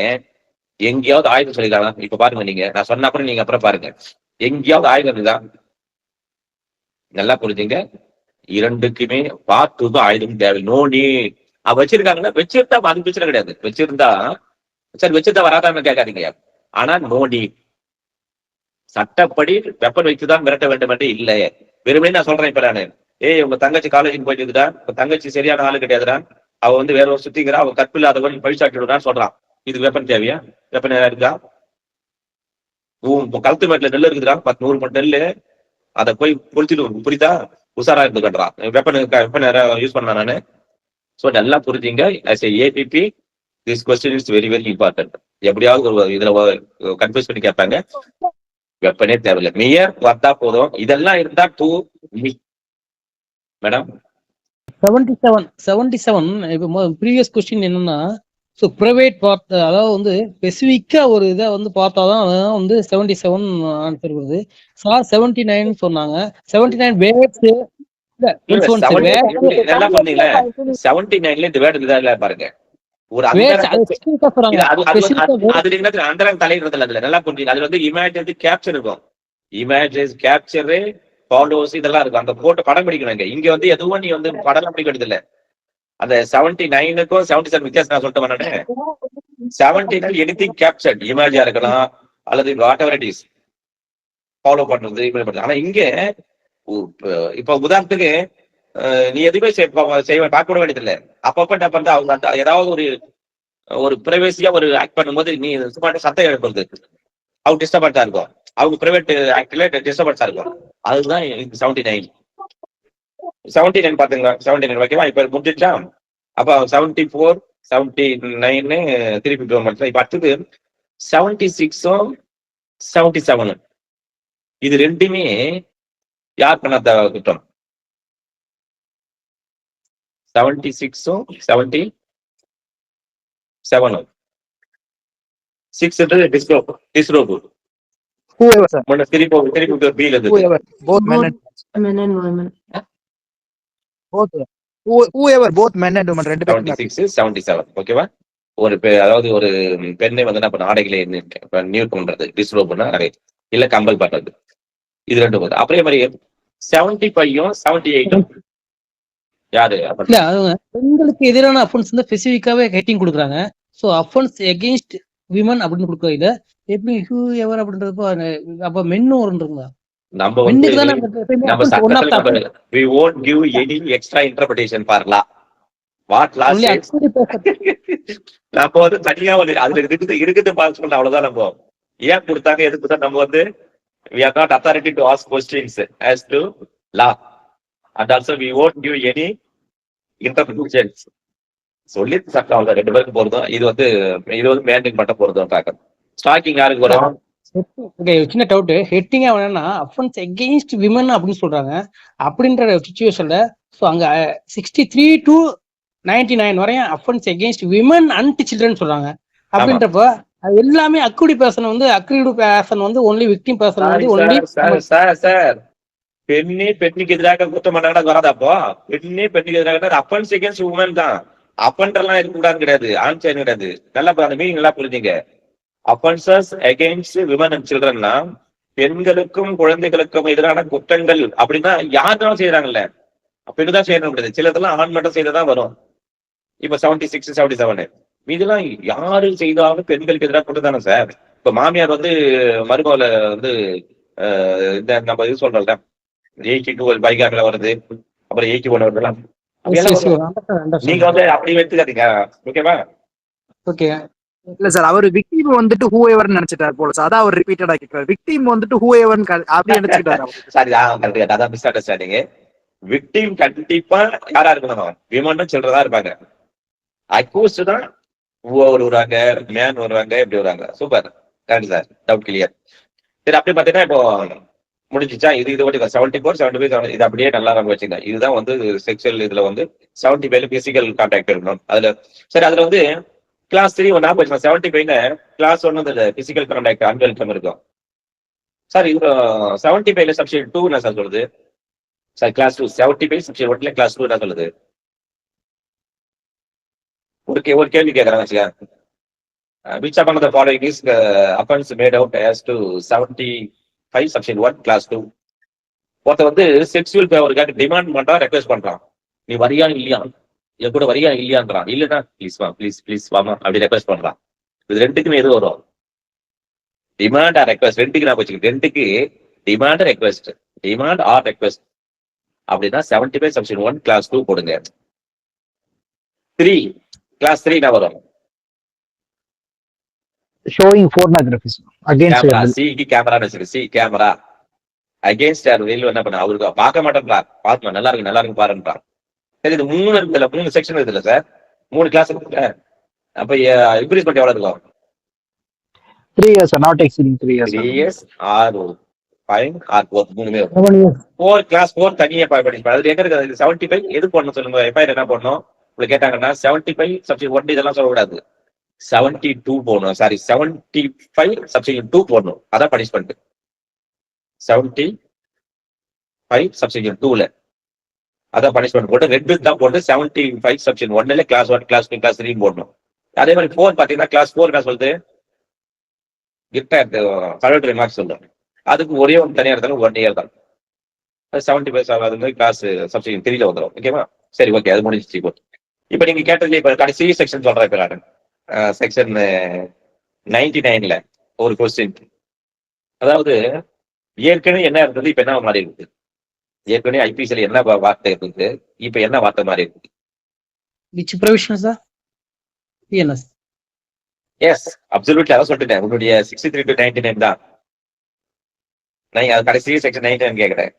எங்கேயாவது ஆயுதம் சொல்லிக்கலாம்? இப்ப பாருங்க, நீங்க நான் சொன்ன அப்புறம் நீங்க அப்புறம் பாருங்க, எங்கேயாவது ஆயுதம் இருக்குதா? நல்லா புரிஞ்சுங்க. 2க்குமே பார்ட் 2க்கு ஆயுதம் தேவை. நோண்டி வச்சிருக்காங்கன்னா வச்சிருந்தா அது பிரச்சனை கிடையாது. வச்சிருந்தா சரி, வச்சிருந்தா வராதான்னு கேட்காதீங்க. ஆனா நோண்டி சட்டப்படி வெப்பன் வைத்துதான் மிரட்ட வேண்டும் என்று இல்லை. வெறுமனே நான் சொல்றேன். இப்ப நானு உங்க தங்கச்சி காலேஜுக்கு போயிட்டு இருக்குதா, உங்க தங்கச்சி சரியான ஆளு கிடையாதுடா, அவ வந்து வேற ஒரு சுத்திக்கிறா, அவ கற்பில்லாதவன் பழிச்சாட்டிடுறான்னு சொல்றான். இதுக்கு வெப்பன் தேவையா? வெப்பன் இருக்கா? கழுத்து மேட்ல நெல் இருக்குதுடா 100 மணி நெல்லு, அதை போய் பொழிச்சிட்டு புரியுதா, உஷாரா இருந்து கட்டுறான். வெப்பன் யூஸ் பண்ண நானு. ஸோ நல்லா புரிஞ்சுங்க. as a APP this question is very very important. எப்படியாவது ஒரு இதுல கன்ஃபியூஸ் பண்ணி கேட்பாங்க. வெப்பனே தேவையில்லை, நியர் வந்தா போதும். இதெல்லாம் இருந்தா டூ மேடம் 77 இப்போ ப்ரீவியஸ் கொஸ்டின் என்னன்னா, ஸோ ப்ரைவேட் பார்ட், அதாவது வந்து ஸ்பெசிஃபிக்கா ஒரு இதை வந்து பார்த்தாதான் அதான் வந்து 77 ஆன்சர் வருது. சார் 79 சொன்னாங்க. 79 வேர்ட்ஸ் நல்லா பண்ணீங்களே. 79ல டிவைட் இதா பாருங்க. ஒரு அந்தரங்க தலையிறது இல்ல. நல்லா புரிஞ்சுங்க. அது வந்து இமேஜ் கேப்சர் இருக்கும். இமேஜஸ் கேப்சர் ஃபாலோஸ் இதெல்லாம் இருக்கும். அந்த போட்டு படம் பிடிக்கணும். இங்க வந்து எதுவும் நீ வந்து படம் பிடிக்கிறது இல்ல. அந்த 79க்கும் 77 வித்தியாசம் நான் சொல்லிட்டு வரேன். 79 எனிதிங் கேப்சர்ட், இமேஜா இருக்கலாம் அல்லது what ever it is follow பண்றது. ஆனா இங்க இப்ப உதாரணத்துக்கு நீ எதுவுமே பார்க்க கூட வேண்டியது இல்லை. அப்பப்ப என்ன பண்ற, அவங்க ஏதாவது ஒரு பிரைவேசியா ஒரு ஆக்ட் பண்ணும்போது நீ சும்மா சத்தம் எழுப்புறது, அவங்க டிஸ்டர்பன்ஸா இருக்கும். அவங்க பிரைவேட் ஆக்ட்ல டிஸ்டர்பன்ஸா இருக்கும். அதுதான் 79 பாத்துங்களா. 79 ஓகேவா? இப்ப முடிஞ்சிச்சா? அப்ப 74 79 திருப்பி மட்டும். இப்ப அடுத்தது 76ம் 77 இது ரெண்டுமே யார் பண்ணாத குற்றம்? 76ம் 77 6 டிஸ்ரோப். whoever sir, திருப்பி பீல whoever, both men and Men and women. both whoever, both men and women ரெண்டு பேரும் 76 77 ஓகேவா? அதாவது ஒரு பெண்ணை வந்து என்ன பண்ண ஆடைகளை நியூட் பண்றது, டிஸ்ரோப்னா இல்ல கம்பல் பண்றது, இது ரெண்டு போது. அப்புறம் மாதிரி 75ம் 78 யாரு? இல்ல அவங்க பெண்களுக்கு எதிரான அஃபென்ஸ் வந்து ஸ்பெசிஃபிக்காவே ஹெட்டிங் கொடுக்குறாங்க. ஸோ அஃபென்ஸ் எகெயின்ஸ்ட் விமன் அப்படின்னு கொடுக்குற இதை எப்படி ஹூ எவர் அப்படின்றப்போ அப்ப மென்னும் வருன்றீங்களா? நம்ம வந்து நம்ம சட்டத்துல we won't give any extra interpretation for law. What law says. நம்ம வந்து தனியா அதுல இருக்குது பாஸ் பண்ண அவ்வளவுதான். நம்ம ஏன் கொடுத்தாங்க எதுக்கு தான் நம்ம வந்து we are not authority to ask questions as to law, and also we won't give any interpretations. சொல்லி சட்டம் அவ்வளவு ரெண்டு பேருக்கு போறதும் இது வந்து மெயின்டைன் பண்ண போறதும் பார்க்கணும். ஸ்டாக்கிங் யாருக்கு வரும்? சின்ன டவுட். ஹெட்டிங்கா வேணா அஃபென்ஸ் எகெயின்ஸ்ட் விமன் அப்படின்னு சொல்றாங்க. அப்படின்ற சிச்சுவேஷன்ல ஸோ அங்க 63 to 99 வரையும் offence against women and children சொல்றாங்க. அப்படின்றப்ப எல்லாமே அக்யூடி பர்சன் வந்து அக்யூடி பர்சன் வந்து ஒன்லி விக்டிம் பர்சன் வந்து ஒன்லி சார் பெண்ணுக்கு எதிராக குற்றம் பண்ணாங்க வராதப்போ பெண்ணுக்கு எதிராக அஃபென்ஸ் எகெயின்ஸ்ட் உமன் தான். அப்பன்லாம் இருக்கக்கூடாது கிடையாது, ஆண் செயல் கிடையாது. நல்லா அந்த மீனிங் நல்லா புரிஞ்சுங்க. அஃபென்சஸ் அகெயின்ஸ்ட் விமன் அண்ட் சில்ட்ரன்னா பெண்களுக்கும் குழந்தைகளுக்கும் எதிரான குற்றங்கள் அப்படின்னா யாருனாலும் செய்யறாங்கல்ல, பெண்ணுதான் செய்யணும் கிடையாது. சிலதெல்லாம் ஆண் மட்டும் செய்யறதான் வரும். இப்ப 76 77 இதெல்லாம் யாரு செய்தாலும் பெண்களுக்கு எதிராக குற்றம் தானே சார். இப்ப மாமியார் வந்து மருமகளை வந்து இந்த நம்ம இது சொல்றோம்ல 82 பைகாமில வருது, அப்புறம் 81 வருதுலாம். நீங்க வந்து அப்படி எடுத்துக்காதீங்க. ஓகேவா? ஓகே. இல்ல சார், அவர் விக்டிம் வந்துட்டு whoever நினைச்சிட்டார் போல சார். அதான் அவர் ரிப்பீட்டடா கேட்கிறார். விக்டிம் வந்துட்டு whoever அப்படி நினைச்சிட்டாரு. சாரி, அதான் மிஸ் அண்டர்ஸ்டாண்டிங். விக்டிம் கண்டிப்பா யாரா இருக்கணும்? விமன் சில்ட்ரன் இருப்பாங்க. அக்யூஸ்ட் தான் வருவாங்க, மேன் வருவாங்க, எப்படி வருவாங்க. Super sir, doubt clear. சரி, அப்படி பாத்தீங்கன்னா இப்போ முடிஞ்சிச்சா? இது 74 75 இது அப்படியே நல்லா நம்ம வச்சுங்க. இதுதான் வந்து செக்ஷுவல். இதுல வந்து 75 பிசிக்கல் கான்டாக்ட் இருக்கணும். அதுல சரி, அதுல வந்து கிளாஸ் 3 ஒன்னா போச்சு. 75 கிளாஸ் 1 வந்து பிசிக்கல் கான்டாக்ட் அன்வெல்கம் இருக்கும் சார். இது 75 சப்ஷன் 2 என்ன சார் சொல்லுது சார்? கிளாஸ் 2 75 சப்ஷன் 1 கிளாஸ் 2 என்ன சொல்லுது? ஒரு கேள்வி கேட்கறாங்க. which among the following is offense made out as to 75 section 1 class 2? ஒருத்த வந்து செக்ஸுவல் ஃபேவருக்காக டிமாண்ட் பண்றான், ரெக்வெஸ்ட் பண்றான். நீ வரியா இல்லையா, என் கூட வரியா இல்லையான்றான். இல்லைன்னா ப்ளீஸ் வா, ப்ளீஸ் வாமா அப்படி ரெக்வெஸ்ட் பண்றான். இது ரெண்டுக்குமே எது வரும்? Demand or request. ரெண்டுக்கு நான் வச்சுக்கேன். ரெண்டுக்கு demand request, demand or request அப்படின்னா 75 செக்ஷன் 1 கிளாஸ் 2 போடுங்க. 3 கிளாஸ் 3 என்ன வரும்? ஷோயிங் போர்னோகிராஃபி அகைன்ஸ்ட் கேமரா சிக்கு கேமரான்னு வச்சிருக்கு. சி கேமரா அகேன்ஸ்ட் வெளியில் என்ன பண்ண அவருக்கு பார்க்க மாட்டேன்றார். பார்த்து நல்லா இருக்கு பாருன்றான். சரி இது 3 இருக்குல்ல, 3 செக்ஷன் இருக்குல்ல சார், 3 கிளாஸ் இருக்குல்ல, அப்ப இன்க்ரீஸ்மெண்ட் எவ்வளவு இருக்கும்? 3 years not exceeding 3 years 3 years R 5 R 4 மூணுமே இருக்கும். 4 கிளாஸ் 4 தனியா படிப்பேன். அது எங்க இருக்கு? 75 எது போடணும் சொல்லுங்க. எஃப்ஐஆர் என்ன போடணும் உங்களுக்கு கேட்டாங்கன்னா 75 சப்ஜெக்ட் 1 இதெல்லாம் சொல்லக்கூடாது. 72 போடணும். சாரி 75 சப்ஜெக்ட் 2 போடணும். அதான் பனிஷ்மெண்ட். 75 சப்ஜெக்ட் 2ல அதான் பனிஷ்மெண்ட் போட்டு 2 தான் போட்டு 75 சப்ஜெக்ட் 1ல கிளாஸ் 1 கிளாஸ் 2 கிளாஸ் 3 போடணும். அதே மாதிரி 4 பாத்தீங்கன்னா கிளாஸ் 4 என்ன சொல்லுது? கிஃப்டா கலெக்டர் மார்க்ஸ் சொல்றேன். அதுக்கு ஒரே ஒரு தனியா இருந்தாலும் 1 இயர் தான். அது 75 அது மாதிரி கிளாஸ் சப்ஜெக்ட் 3ல வந்துடும். ஓகேவா? சரி ஓகே, அது முடிஞ்சிச்சு. இப்ப நீங்க கேட்டதுல இப்ப கடைசி செக்ஷன் சொல்றேன். இப்ப நான் செக்ஷன் 99ல ஒரு கொஸ்டின், அதாவது ஏற்கனவே என்ன இருந்தது இப்ப என்ன மாறி இருக்கு? ஏற்கனவே ஐபிசில என்ன வார்த்தை இருக்கு, இப்ப என்ன வார்த்தை மாறி இருக்கு? which provision sir? PNS. Yes absolutely, அதான் சொல்லிட்டேன். உங்களுடைய 63 to 99 தான். நான் கடைசி செக்ஷன் 99 கேட்கிறேன்.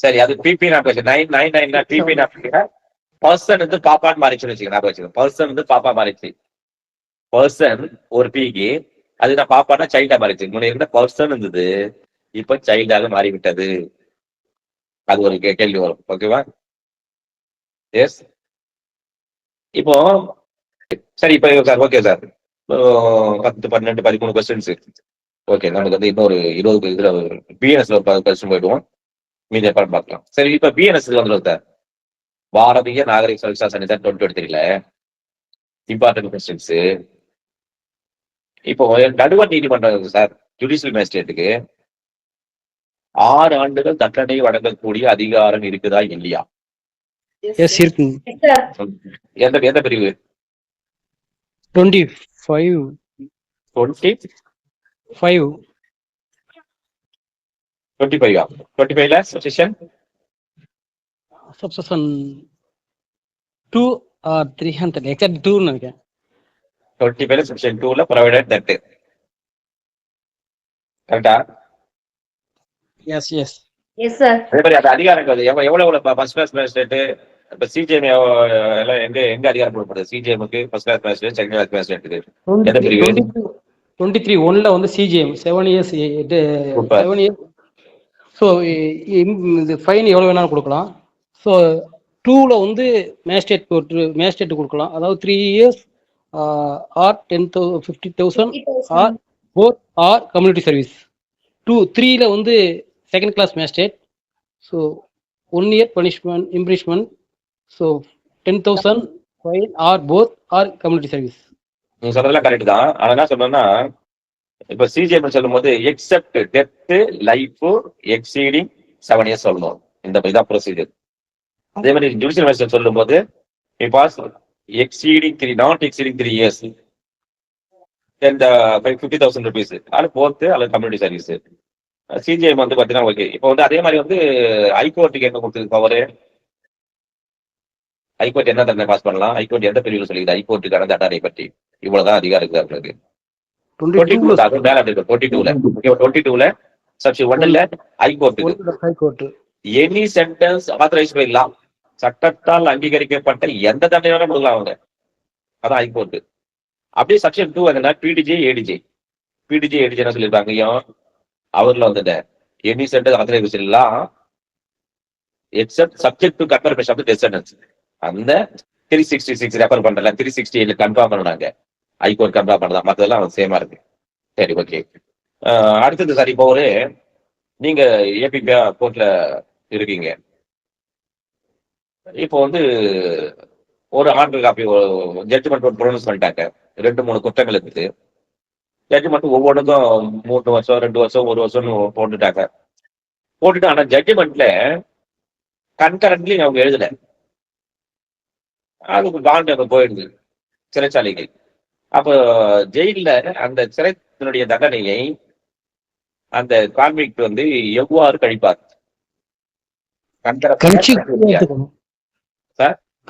சரி, அது பிபி நான் 999 பிபி நான் பர்சன் வந்து பாப்பான்னு மாறிச்சுன்னு வச்சுக்கேன். பர்சன் வந்து பாப்பா மாறிச்சு. பர்சன் ஒரு பிக்கு அது நான் பாப்பானா சைல்டா மாறிச்சு. முன்னாடி இருந்த பர்சன் இருந்தது, இப்ப சைல்டாக மாறிவிட்டது. அது ஒரு கேள்வி வரும். ஓகேவா? எஸ். இப்போ சரி, இப்ப sir okay sir, 10, 12, 13 questions. Okay, நமக்கு வந்து இன்னொரு 20 இதுல பிஎன்எஸ்ல ஒரு கொஸ்டின் போயிடுவோம். மீதி எப்ப பார்க்கலாம். சரி, இப்ப பிஎன்எஸ் வந்து சார் பாரதிய நாகரிக சுரக்ஷா சன்னிதான் 2023ல இம்பார்ட்டன்ட் கொஸ்டின்ஸ். இப்போ நடுவர் நீதிமன்றம் சார் ஜுடிஷியல் மேஜிஸ்ட்ரேட்டுக்கு 6 ஆண்டுகள் தண்டனை வழங்கக்கூடிய அதிகாரம் இருக்குதா இல்லையா? எஸ் இருக்கு. எந்த பிரிவு? 25 25ல செக்ஷன் subsection 2 or 300 exact 2 நினைக்கிறேன். 25ல செக்ஷன் 2ல ப்ரொவைடட் தட். கரெக்டா? Yes yes yes sir. அதே மாதிரி அந்த அதிகாரங்கள் எவ்வளவு ஃபர்ஸ்ட் கிளாஸ் மேஜிஸ்ட்ரேட் இப்ப சிஜிஎம் எல்லாம் எங்க அதிகாரம் கொடுக்கப்படுது? சிஜிஎம்க்கு first class magistrate, second class மேஜிஸ்ட்ரேட்டுக்கு எந்த பிரிவு? 23 1ல வந்து சிஜிஎம் 7 years 7 years. ஸோ இந்த ஃபைன் எவ்வளோ வேணாலும் கொடுக்கலாம். ஸோ 2ல வந்து மேஜிஸ்ட்ரேட் கொடுக்கலாம். அதாவது 3 years or 50,000 or both or community service. 3ல வந்து second class magistrate. So 1 year punishment imprisonment. So 10,000 fine or both or community service. நீங்க சொல்றதெல்லாம் கரெக்ட் தான். ஆனா என்ன சொல்றேன்னா, இப்ப சிஜிஎம் சொல்லும் போது accept death life exceeding 7 years சொல்லணும். இந்த இதான் ப்ரொசீஜர். அதே மாதிரி ஜுடிஷியல் மேஜிஸ்ட்ரேட் சொல்லும் போது exceeding 3 years then the 50,000 rupees அது போர்த்து அல்லது கம்யூனிட்டி சர்வீஸ். சிஜிஎம் வந்து பாத்தீங்கன்னா ஓகே. இப்போ வந்து அதே மாதிரி வந்து ஹைகோர்ட்டுக்கு என்ன கொடுத்தது பவர்? ஹைகோர்ட் என்ன தண்டனை பாஸ் பண்ணலாம்? ஹைகோர்ட் எந்த பிரிவில் சொல்லிடுது ஹைகோர்ட்டுக்கான தண்டனை பற்றி? இவ்வளவுதான் அதிகாரம் இருக்கு. 22ல செக்ஷன் 1ல high court any sentence authorised by law, சட்டத்தால் அங்கீகரிக்கப்பட்ட எந்த தண்டனையும் கொடுக்கலாம் அவங்க. அதான் ஹைகோர்ட். அப்படியே செக்ஷன் 2 என்னன்னா பிடிஜே ஏடிஜே என்ன சொல்லியிருக்காங்க? அவர்ல வந்து any sentence authorised by law except subject to confirmation of the decisions. அந்த 366 ரெஃபர் பண்றல 368 கன்ஃபார்ம் பண்ணாங்க. ஹைகோர்ட் கன்ஃபார்ம் பண்ணதா, மற்றதெல்லாம் சேமா இருக்கு. சரி ஓகே. அடுத்தது சார், இப்போ நீங்க ஏபிபியா கோர்ட்ல இருக்கீங்க. இப்போ வந்து ஒரு ஆர்டர் காப்பி ஜட்ஜ்மெண்ட் ப்ரொனவுன்ஸ் பண்ணிட்டாங்க. 2-3 குற்றங்கள் இருக்குது. ஜட்ஜ்மெண்ட் ஒவ்வொன்றுக்கும் 3 வருஷம் 2 வருஷம் 1 வருஷம்னு போட்டுட்டு ஆனா ஜட்ஜ்மெண்ட்ல கன்கரண்ட்லி அவங்க எழுதல. அதுக்கு பாண்ட் அங்க போயிடுது சிறைச்சாலைக்கு. அப்போ ஜெயில அந்த சிறைத்தினுடைய தண்டனையை அந்த கான்விக்ட் வந்து எவ்வாறு கழிப்பார்? கழிச்சு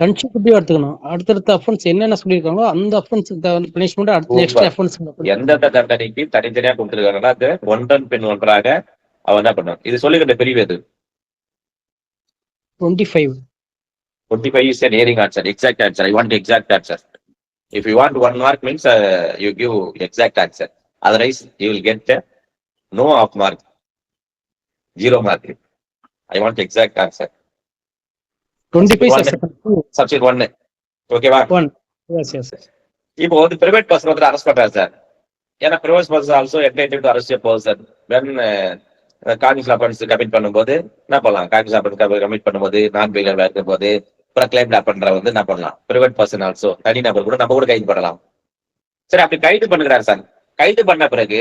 கன்சிக்யூட்டிவா எடுத்துக்கணும். அடுத்தடுத்த அஃபென்ஸ் என்னென்ன சொல்லியிருக்காங்களோ அந்த அஃபென்ஸ் பனிஷ்மெண்ட் அடுத்த நெக்ஸ்ட் Super. அஃபென்ஸ் எந்தெந்த தண்டனைக்கு தனித்தனியா கொடுத்துருக்காங்கன்னா அது ஒன்றன் பின் ஒன்றாக அவன் என்ன பண்ணுவான். இது சொல்லுகின்ற பிரிவு எது? 25. 25 is an erring answer, exact answer. I want exact answer. If you want 1 mark means you give exact answer. Otherwise, you will get no half mark, 0 mark. I want exact answer. 25 One. section 2. Subject 1. ஓகேவா? 1. Yes, yes. இப்போ வந்து private person வந்து arrest பண்றாரு sir. ஏன்னா private person also entitled to arrest a person when cognisable offence commit பண்ணும்போது என்ன பண்ணலாம்? Cognisable commit பண்ணும்போது நான் பெயிலர் இருக்கும்போது ப்ரொக்ளைம்ட் பண்ற வந்து என்ன பண்ணலாம்? பிரைவேட் பர்சன் ஆல்சோ தனி நபர் கூட நம்ம கூட கைது பண்ணலாம். சரி, அப்படி கைது பண்ணுகிறார் சார். கைது பண்ண பிறகு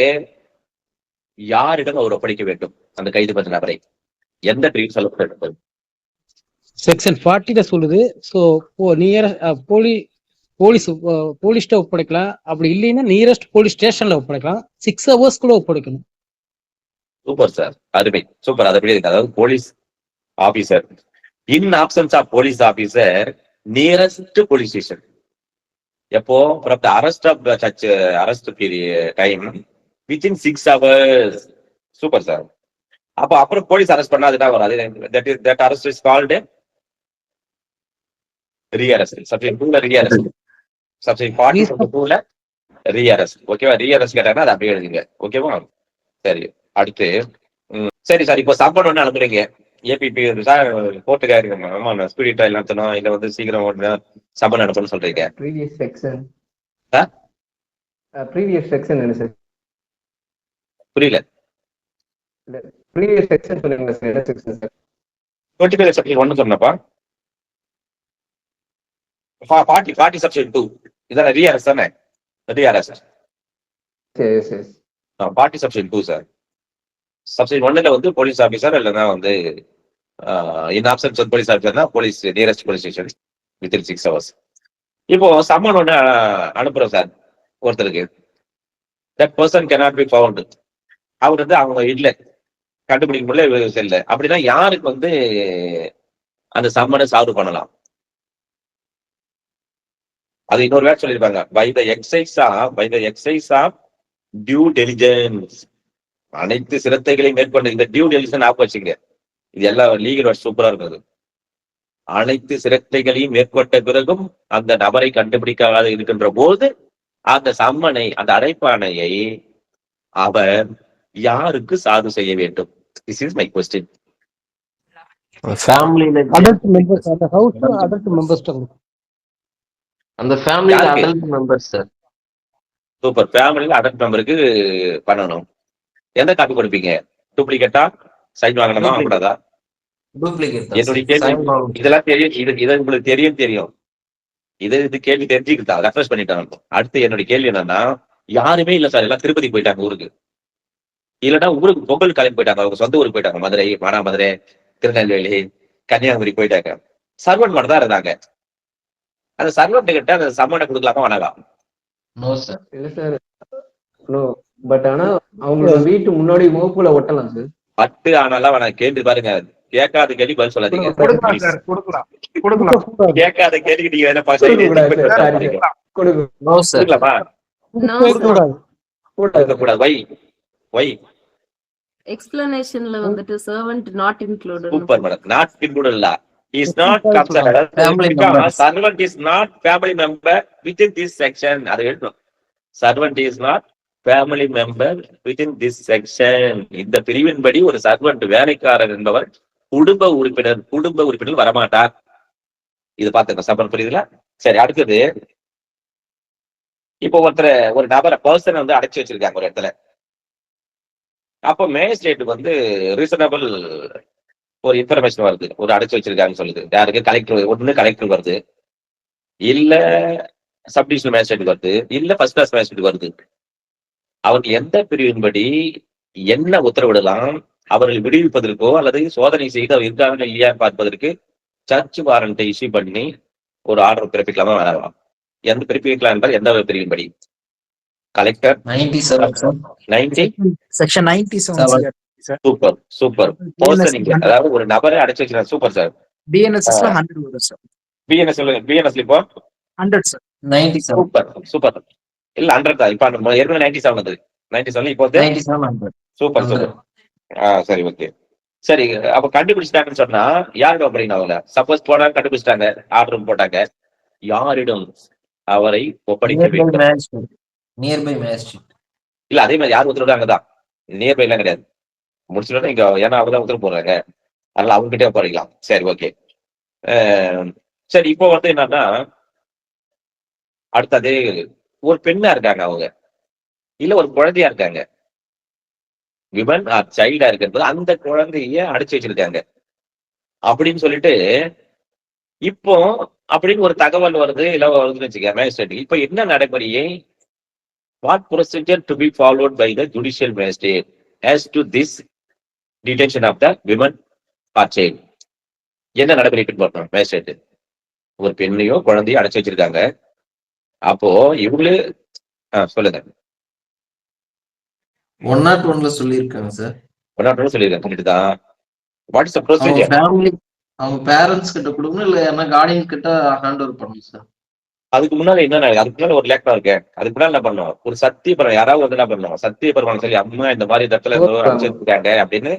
யாரிடம் அவர் ஒப்படைக்க வேண்டும் அந்த கைது பண்ண நபரை? எந்த ட்ரீட் சொல்லப்பட்டு செக்ஷன் 40 சொல்லுது. ஸோ போலீஸ்ட ஒப்படைக்கலாம். அப்படி இல்லைன்னா நியரஸ்ட் போலீஸ் ஸ்டேஷன்ல ஒப்படைக்கலாம். 6 ஹவர்ஸ்க்குள்ள ஒப்படைக்கணும். சூப்பர் சார், அருமை, சூப்பர். அது எப்படி? அதாவது police officer in absence of police officer nearest police station எப்போ from the arrest of such arrest time within 6 hours. Super sir. அப்போ அப்புறம் போலீஸ் அரெஸ்ட் பண்ணா அதுதான் வரும். That arrest is called rearrest. Section 2ல ரீஅரெஸ்ட், செக்ஷன் 42ல rearrest. ஓகேவா? Rearrest கேட்டாங்கன்னா அது அப்படியே எழுதுங்க. ஓகேவா? சரி, அடுத்து சரி சார், இப்போ சம்பளம் ஒன்று அனுப்புறீங்க ஏபிபி சார் கோர்ட்டுக்காக ஆமா ஸ்பீட் ட்ரையல் நடத்தணும், இல்ல வந்து சீக்கிரம் சம்பளம் அனுப்பணும்னு சொல்றீங்க. ப்ரீவியஸ் செக்ஷன் ஆ? ப்ரீவியஸ் செக்ஷன் என்ன சார்? புரியல. ப்ரீவியஸ் செக்ஷன் சொல்லுங்க சார். என்ன செக்ஷன் சார்? 25 செக்ஷன் 1 சொன்னப்பா. 40 செக்ஷன் 2 இதான ரீஅரெஸ்ட் தானே? Rearrest. Yes yes. 40 section 2 sir. Section 1ல வந்து போலீஸ் ஆபீசர் இல்லைன்னா வந்து இன் ஆப்சன்ஸ் போலீஸ் ஆபீசர்னா police nearest police station within 6 hours. இப்போ சம்மன் ஒன்று அனுப்புறோம் சார் ஒருத்தருக்கு. That person cannot be found. அவர் வந்து அவங்க இல்ல கண்டுபிடிக்க முடியல, செல்ல. அப்படின்னா யாருக்கு வந்து அந்த சம்மனை சால்வ் பண்ணலாம்? அது இன்னொரு வேர்ட் சொல்லியிருப்பாங்க, by the exercise of due diligence. அனைத்து சிரத்தைகளையும் மேற்கொண்டு இந்த டியூ டெலிஜென்ஸ் ஆப் வச்சுங்க. இது எல்லாம் லீகல் வேர்ட் சூப்பரா இருக்குது. அனைத்து சிரத்தைகளையும் மேற்கொண்ட பிறகும் அந்த நபரை கண்டுபிடிக்காத இருக்கின்ற போது அந்த சம்மனை, அந்த அழைப்பாணையை அவர் யாருக்கு சாது செய்ய வேண்டும்? This is my question. ஃபேமிலில அடல்ட் மெம்பர்ஸ், அந்த ஹவுஸ் அடல்ட் மெம்பர்ஸ். அந்த ஃபேமிலில அடல்ட் மெம்பர்ஸ் சார். சூப்பர். ஃபேமிலியில அடல்ட் மெம்பருக்கு பண்ணணும். எந்த காப்பி கொடுப்பீங்க? டூப்ளிகேட்டா? சைன் வாங்கணுமா கூடாதா? டூப்ளிகேட். என்னுடைய கேள்வி இதெல்லாம் தெரியும். இது உங்களுக்கு தெரியும். இது கேள்வி தெரிஞ்சுக்கிட்டா ரெஃப்ரெஷ் பண்ணிட்டாங்க. அடுத்து என்னுடைய கேள்வி என்னன்னா, யாருமே இல்ல சார், எல்லாம் திருப்பதி போயிட்டாங்க ஊருக்கு. இல்லைன்னா ஊருக்கு பொங்கல் கிளம்பி போயிட்டாங்க, அவங்க சொந்த ஊருக்கு போயிட்டாங்க. மதுரை, மானாமதுரை, திருநெல்வேலி, கன்னியாகுமரி போயிட்டாங்க. சர்வன் மட்டும் தான் இருந்தாங்க. அந்த சர்வன் கிட்ட அந்த சம்மனை கொடுக்கலாமா வேணாம்? No sir. இல்ல சார், நோ. பட் ஆனா அவங்களோட வீட்டு முன்னாடி மோப்புல ஒட்டலாம் சார். பட்டு ஆனாலும் வேணாம். கேள்வி பாருங்க, கேட்காத கேள்வி பதில் சொல்லாதீங்க. கொடுக்கலாம் சார், கொடுக்கலாம். கேட்காத கேள்வி நீங்க என்ன நோ சார். கொடுக்கலாமா? No, கொடுக்கக்கூடாது. வை எக்ஸ்பிளனேஷன்ல வந்துட்டு servant not included. Super madam. Not included இல்ல. is not considered because servant is not family member within this section. அது எழுதணும். servant is not family member within this section. இந்த பிரிவின்படி ஒரு சர்வன்ட் வேலைக்காரர் என்பவர் குடும்ப உறுப்பினர் வரமாட்டார். இது பார்த்துங்க. சர்வன்ட் புரியுதுல? சரி, அடுத்தது இப்போ ஒரு நபரை பர்சன் வந்து அடைச்சு வச்சிருக்காங்க ஒரு இடத்துல. அப்போ மேஜிஸ்ட்ரேட்டுக்கு வந்து ரீசனபிள் ஒரு இன்ஃபர்மேஷன் வருது, ஒரு அடைச்சு வச்சிருக்காங்கன்னு சொல்லுது. யாருக்கு? கலெக்டர் வருது, இல்ல சப்டிவிஷனல் மேஜிஸ்ட்ரேட் வருது, இல்ல ஃபர்ஸ்ட் கிளாஸ் மேஜிஸ்ட்ரேட் வருது. அவருக்கு எந்த பிரிவின்படி என்ன உத்தரவிடலாம்? அவர்கள் விடுவிப்பதற்கோ அல்லது சோதனை செய்து அவர் இருக்காங்க இல்லையான்னு பார்ப்பதற்கு சர்ச் வாரண்டை இஷ்யூ பண்ணி ஒரு ஆர்டர் பிறப்பிக்கலாமா வேணாம்? எந்த பிறப்பிக்கலாம் என்றால் எந்த பிரிவின்படி? Collector 97 section 97. சூப்பர். அதாவது ஒரு நபரை அடைச்சு வச்சிருக்காங்க. Super sir. BNSS 100 வரும் சார். பிஎன்எஸ் சொல்லுங்க, பிஎன்எஸ் இப்போ 100 சார். 97. Super super. இல்ல 100 தான். இப்ப ஏற்கனவே 97 வந்தது. 97 இப்போ வந்து 97, 100. Super super. சரி ஓகே. சரி அப்ப கண்டுபிடிச்சிட்டாங்கன்னு சொன்னா யாரிடம் அப்படின்னு அவங்க சப்போஸ் போனாங்க கண்டுபிடிச்சிட்டாங்க, ஆர்டர் போட்டாங்க, யாரிடம் அவரை ஒப்படைக்க வேண்டும்? Nearby magistrate. இல்ல அதே மாதிரி யார் உத்தரவு அங்கதான், நியர்பை எல்லாம் கிடையாது. முடிச்சுட்டோம் இங்க, ஏன்னா அவங்க தான் உத்தரவு போடுறாங்க, அதனால அவங்க கிட்டே ஒப்படைக்கலாம். சரி ஓகே. சரி இப்போ வந்து என்னன்னா அடுத்தது ஒரு பெண்ணா இருக்காங்க அவங்க, இல்ல ஒரு குழந்தையா இருக்காங்க, விமன் ஆர் சைல்டா இருக்கிறது, அந்த குழந்தைய அடைச்சு வச்சிருக்காங்க அப்படின்னு சொல்லிட்டு இப்போ அப்படின்னு ஒரு தகவல் வருது, இல்ல வருதுன்னு வச்சுக்க மேஜிஸ்ட்ரேட். இப்ப என்ன நடைமுறையை, what procedure to be followed by the judicial magistrate as to this detention of the women or child? என்ன நடைமுறை பின்பற்றணும் மேஜிஸ்ட்ரேட்? ஒரு பெண்ணையோ குழந்தையோ அடைச்சு வச்சிருக்காங்க. அப்போ இவங்களு சொல்லுங்க. 101ல சொல்லியிருக்காங்க சார். 101 சொல்லியிருக்காங்க தான். வாட் இஸ் த அவங்க ப்ரொசீஜர்? ஃபேமிலி, அவங்க பேரண்ட்ஸ் கிட்ட கொடுக்கணும், இல்ல யாரா கார்டியன் கிட்ட ஹேண்ட் ஓவர் பண்ணணும் சார். அதுக்கு முன்னால என்ன, அதுக்கு முன்னால ஒரு லேக்டா இருக்கு, அதுக்கு முன்னால என்ன பண்ணுவோம், ஒரு சத்திய பிரமாணம், யாராவது வந்து என்ன பண்ணுவோம், சத்திய பிரமாணம் சொல்லி அம்மா இந்த மாதிரி இடத்துல அனுப்பிச்சிருக்காங்க அப்படின்னு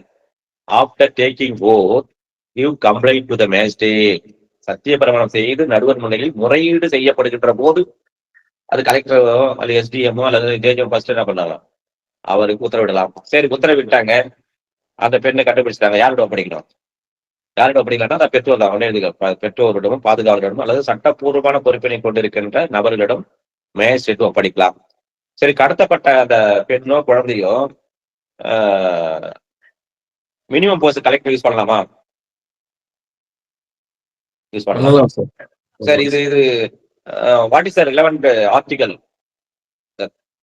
after taking oath you complaint to the magistrate. சத்திய பிரமாணம் செய்து நடுவர் முன்னிலையில் முறையீடு செய்யப்படுகின்ற போது அது கலெக்டரோ அல்லது எஸ்டிஎம்மோ அல்லது ஜேஜோ ஃபர்ஸ்ட் என்ன பண்ணலாம், அவருக்கு உத்தரவிடலாம். சரி உத்தரவிட்டாங்க, அந்த பெண்ணை கண்டுபிடிச்சிட்டாங்க, யாரோட ஒப்படைக்கணும்? யாரோட ஒப்படைக்கலாம்னா அந்த பெற்றோர் தான். உடனே பெற்றோரிடமும் பாதுகாவலரிடமும் அல்லது சட்டப்பூர்வமான பொறுப்பினை கொண்டிருக்கின்ற நபர்களிடம் மேஜிஸ்ட்ரேட் ஒப்படைக்கலாம். சரி கடத்தப்பட்ட அந்த பெண்ணோ குழந்தையோ மினிமம் போஸ்ட் கலெக்டர் யூஸ் பண்ணலாமா? யூஸ் பண்ணலாம். சரி இது what is the relevant article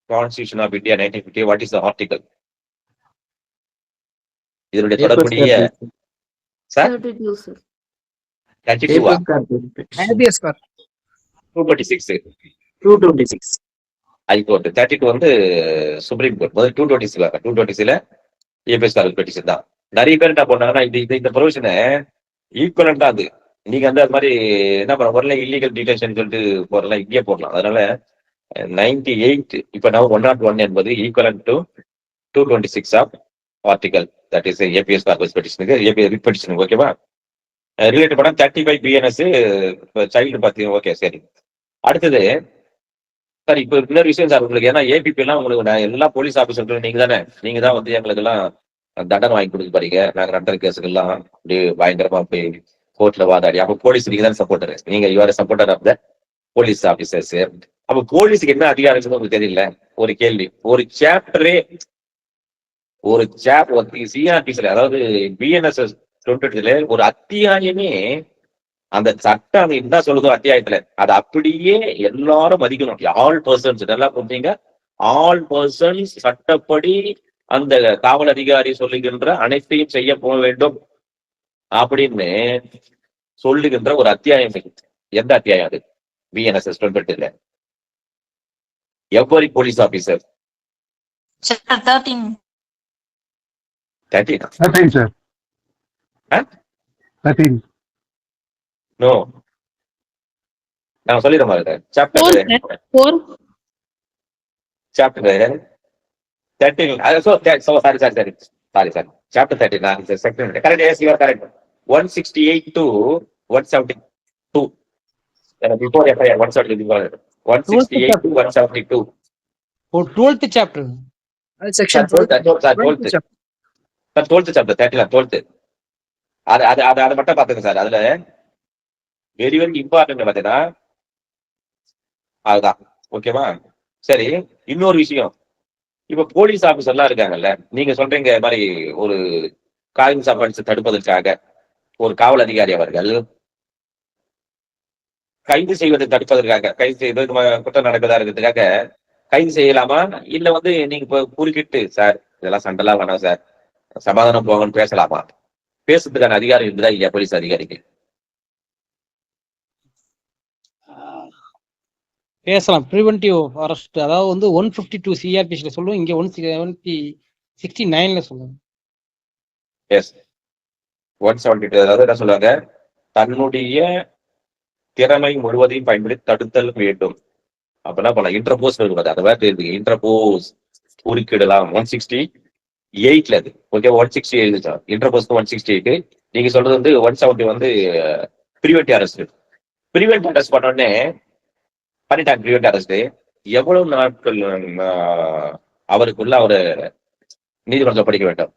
constitution of India 1950? What is the article? இதனுடைய தொடர்புடைய sir 32 sir. 32 Habeas corpus. 226 226. High court. 32 வந்து சுப்ரீம் கோர்ட். முதல் 226ல ஏபிஎஸ் கார்பஸ் பெட்டிஷன் தான். நிறைய பேர் என்ன பண்ணாங்கன்னா இந்த ப்ரொவிஷனை ஈக்குவலண்டா அது நீங்க வந்து அது மாதிரி என்ன பண்ண வரல, இல்லீகல் டிடென்ஷன் சொல்லிட்டு போறலாம், இங்கே போடலாம். அதனால 98 இப்ப நான் 101 என்பது equivalent to 226 of article, that is habeas corpus பெட்டிஷனுக்கு, ஏபிஎஸ் பெட்டிஷன். ஓகேவா? ரிலேட்டட் பண்ண 35 பிஎன்எஸ் சைல்டு பார்த்தீங்க. ஓகே சரி. அடுத்தது சார் இப்போ இன்னொரு விஷயம் சார் உங்களுக்கு, ஏன்னா ஏபிபி எல்லாம் உங்களுக்கு எல்லா போலீஸ் ஆஃபீஸர்களும் நீங்க தான் வந்து எங்களுக்கு எல்லாம் தண்டனை வாங்கி கொடுக்க போறீங்க. நாங்க நடத்துற கேஸுக்கெல்லாம் அப்படியே பயங்கரமா போய் கோர்ட்ல வாதாடி, அப்ப போலீஸ் நீங்க தான் சப்போர்ட்டர், நீங்க you are supporter of the police officers. அப்ப போலீஸுக்கு என்ன அதிகாரம் உங்களுக்கு தெரியல? ஒரு கேள்வி, ஒரு சாப்டரே ஒரு சிஆர்பிஸ்ல, அதாவது பிஎன்எஸ் 22 ஒரு அத்தியாயமே அந்த சட்டம் அது என்ன சொல்லுதோ அத்தியாயத்துல அது அப்படியே எல்லாரும் மதிக்கணும். ஆல் பர்சன்ஸ், நல்லா புரிஞ்சீங்க, ஆல் பர்சன்ஸ் சட்டப்படி அந்த காவல் அதிகாரி சொல்லுகின்ற அனைத்தையும் செய்ய போக வேண்டும் அப்படின்னு சொல்லுகின்ற ஒரு அத்தியாயம். எந்த அத்தியாயம் அது? பிஎன்எஸ் 22ல every police officer 13 sir. 13. No, நான் சொல்லிடுற மாதிரி chapter 13. Sorry chapter 13 section correct. Yes you are correct. 168 to 172 before FIR 168 to 172. Oh 12th chapter. அது செக்ஷன் 12th சாப்டர் 12th. அது மட்டும் பாத்துங்க சார். அதுல வெரி வெரி இம்பார்ட்டன்ட் பாத்தீங்கன்னா அதுதான். ஓகேவா? சரி, இன்னொரு விஷயம், இப்ப போலீஸ் ஆபீசர் எல்லாம் இருக்காங்கல்ல, நீங்க சொல்றீங்க மாதிரி ஒரு கிரைம்ஸ் அஃபென்ஸ் தடுப்பதற்காக ஒரு காவல் அதிகாரி அவர்கள் கைது செய்வதை தடுப்பதற்காக, கைது செய்வது குற்றம் நடப்பதா இருக்கிறதுக்காக கைது செய்யலாமா? இல்ல வந்து நீங்க இப்ப குறுக்கிட்டு சார் இதெல்லாம் சண்டெல்லாம் வேணாம் சார், சமாதானம் போகணும்னு பேசலாமா? பேசுறதுக்கான அதிகாரம் இருக்குதா இல்லையா போலீஸ் அதிகாரிக்கு? பேசலாம். ப்ரிவென்டிவ் அரெஸ்ட், அதாவது வந்து 152 சிஆர்பிசில சொல்லுவோம், இங்க 169ல சொல்லுவோம். எஸ் 172. அதாவது என்ன சொல்லுவாங்க, தன்னுடைய திறமை முழுவதையும் பயன்படுத்தி தடுத்தல் வேண்டும். அப்ப என்ன பண்ணலாம், இன்டர்போஸ் இருக்காது, அந்த வேர்ட் இருக்கு, இன்டர்போஸ் குறுக்கிடலாம். 168 அது ஓகே. 168 இன்டர்போஸ்க்கு 168. நீங்க சொல்றது வந்து 170 வந்து பிரிவென்டிவ் அரெஸ்ட். பிரிவென்டிவ் அரெஸ்ட் பண்ண உடனே பண்ணிட்டாங்க. பிரிவென்டிவ் அரெஸ்ட் எவ்வளவு நாட்கள் அவருக்குள்ள அவரு நீதிமன்றத்தில் படிக்க வேண்டும்?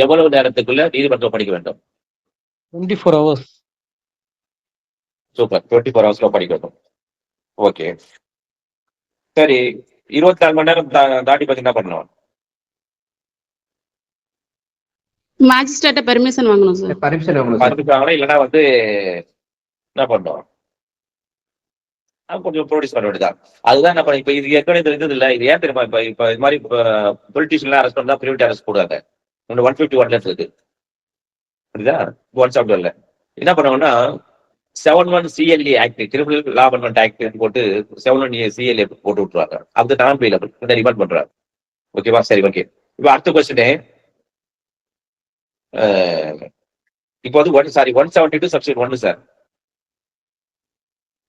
எவ்வளவு நேரத்துக்குள்ள நீதிமன்றம் படிக்க வேண்டும்? 24 hours. சூப்பர், 24 hours படிக்க வேண்டும். ஓகே சரி, 24 மணி நேரம் தாண்டி பத்தி என்ன பண்ணணும்? மேஜிஸ்ட்ரேட்ட பெர்மிஷன் வாங்கணும் சார். பர்மிஷன் ஆகணும் சார். பறிச்சுட்டாங்கன்னா இல்லைன்னா வந்து என்ன பண்ணோம், கொஞ்சம் ப்ரொடியூஸ் பண்ண வேண்டியதான். அதுதான் என்ன பண்ண, இப்ப இது ஏற்கனவே இருந்தது இல்ல, இது ஏன் தெரியுமா, இப்ப இது மாதிரி பொலிட்டீஷியன் அரெஸ்ட் பண்ணா பிரிவென்டிவ் அரெஸ்ட் போடுவாங்க. 151 இருக்கு, புரியுதா? 171 என்ன பண்ணுவாங்கன்னா 71 CLA ஆக்ட், கிரிமினல் லா அமெண்ட்மெண்ட் ஆக்ட் போட்டு 71 CLA போட்டு விட்டுருவாங்க. அது நான் பெயிலபிள், ரிமாண்ட் பண்றாங்க. ஓகேவா? சரி ஓகே. இப்ப அடுத்த கொஸ்டின், இப்போ வந்து 172 சப்ஷன் 1 சார்.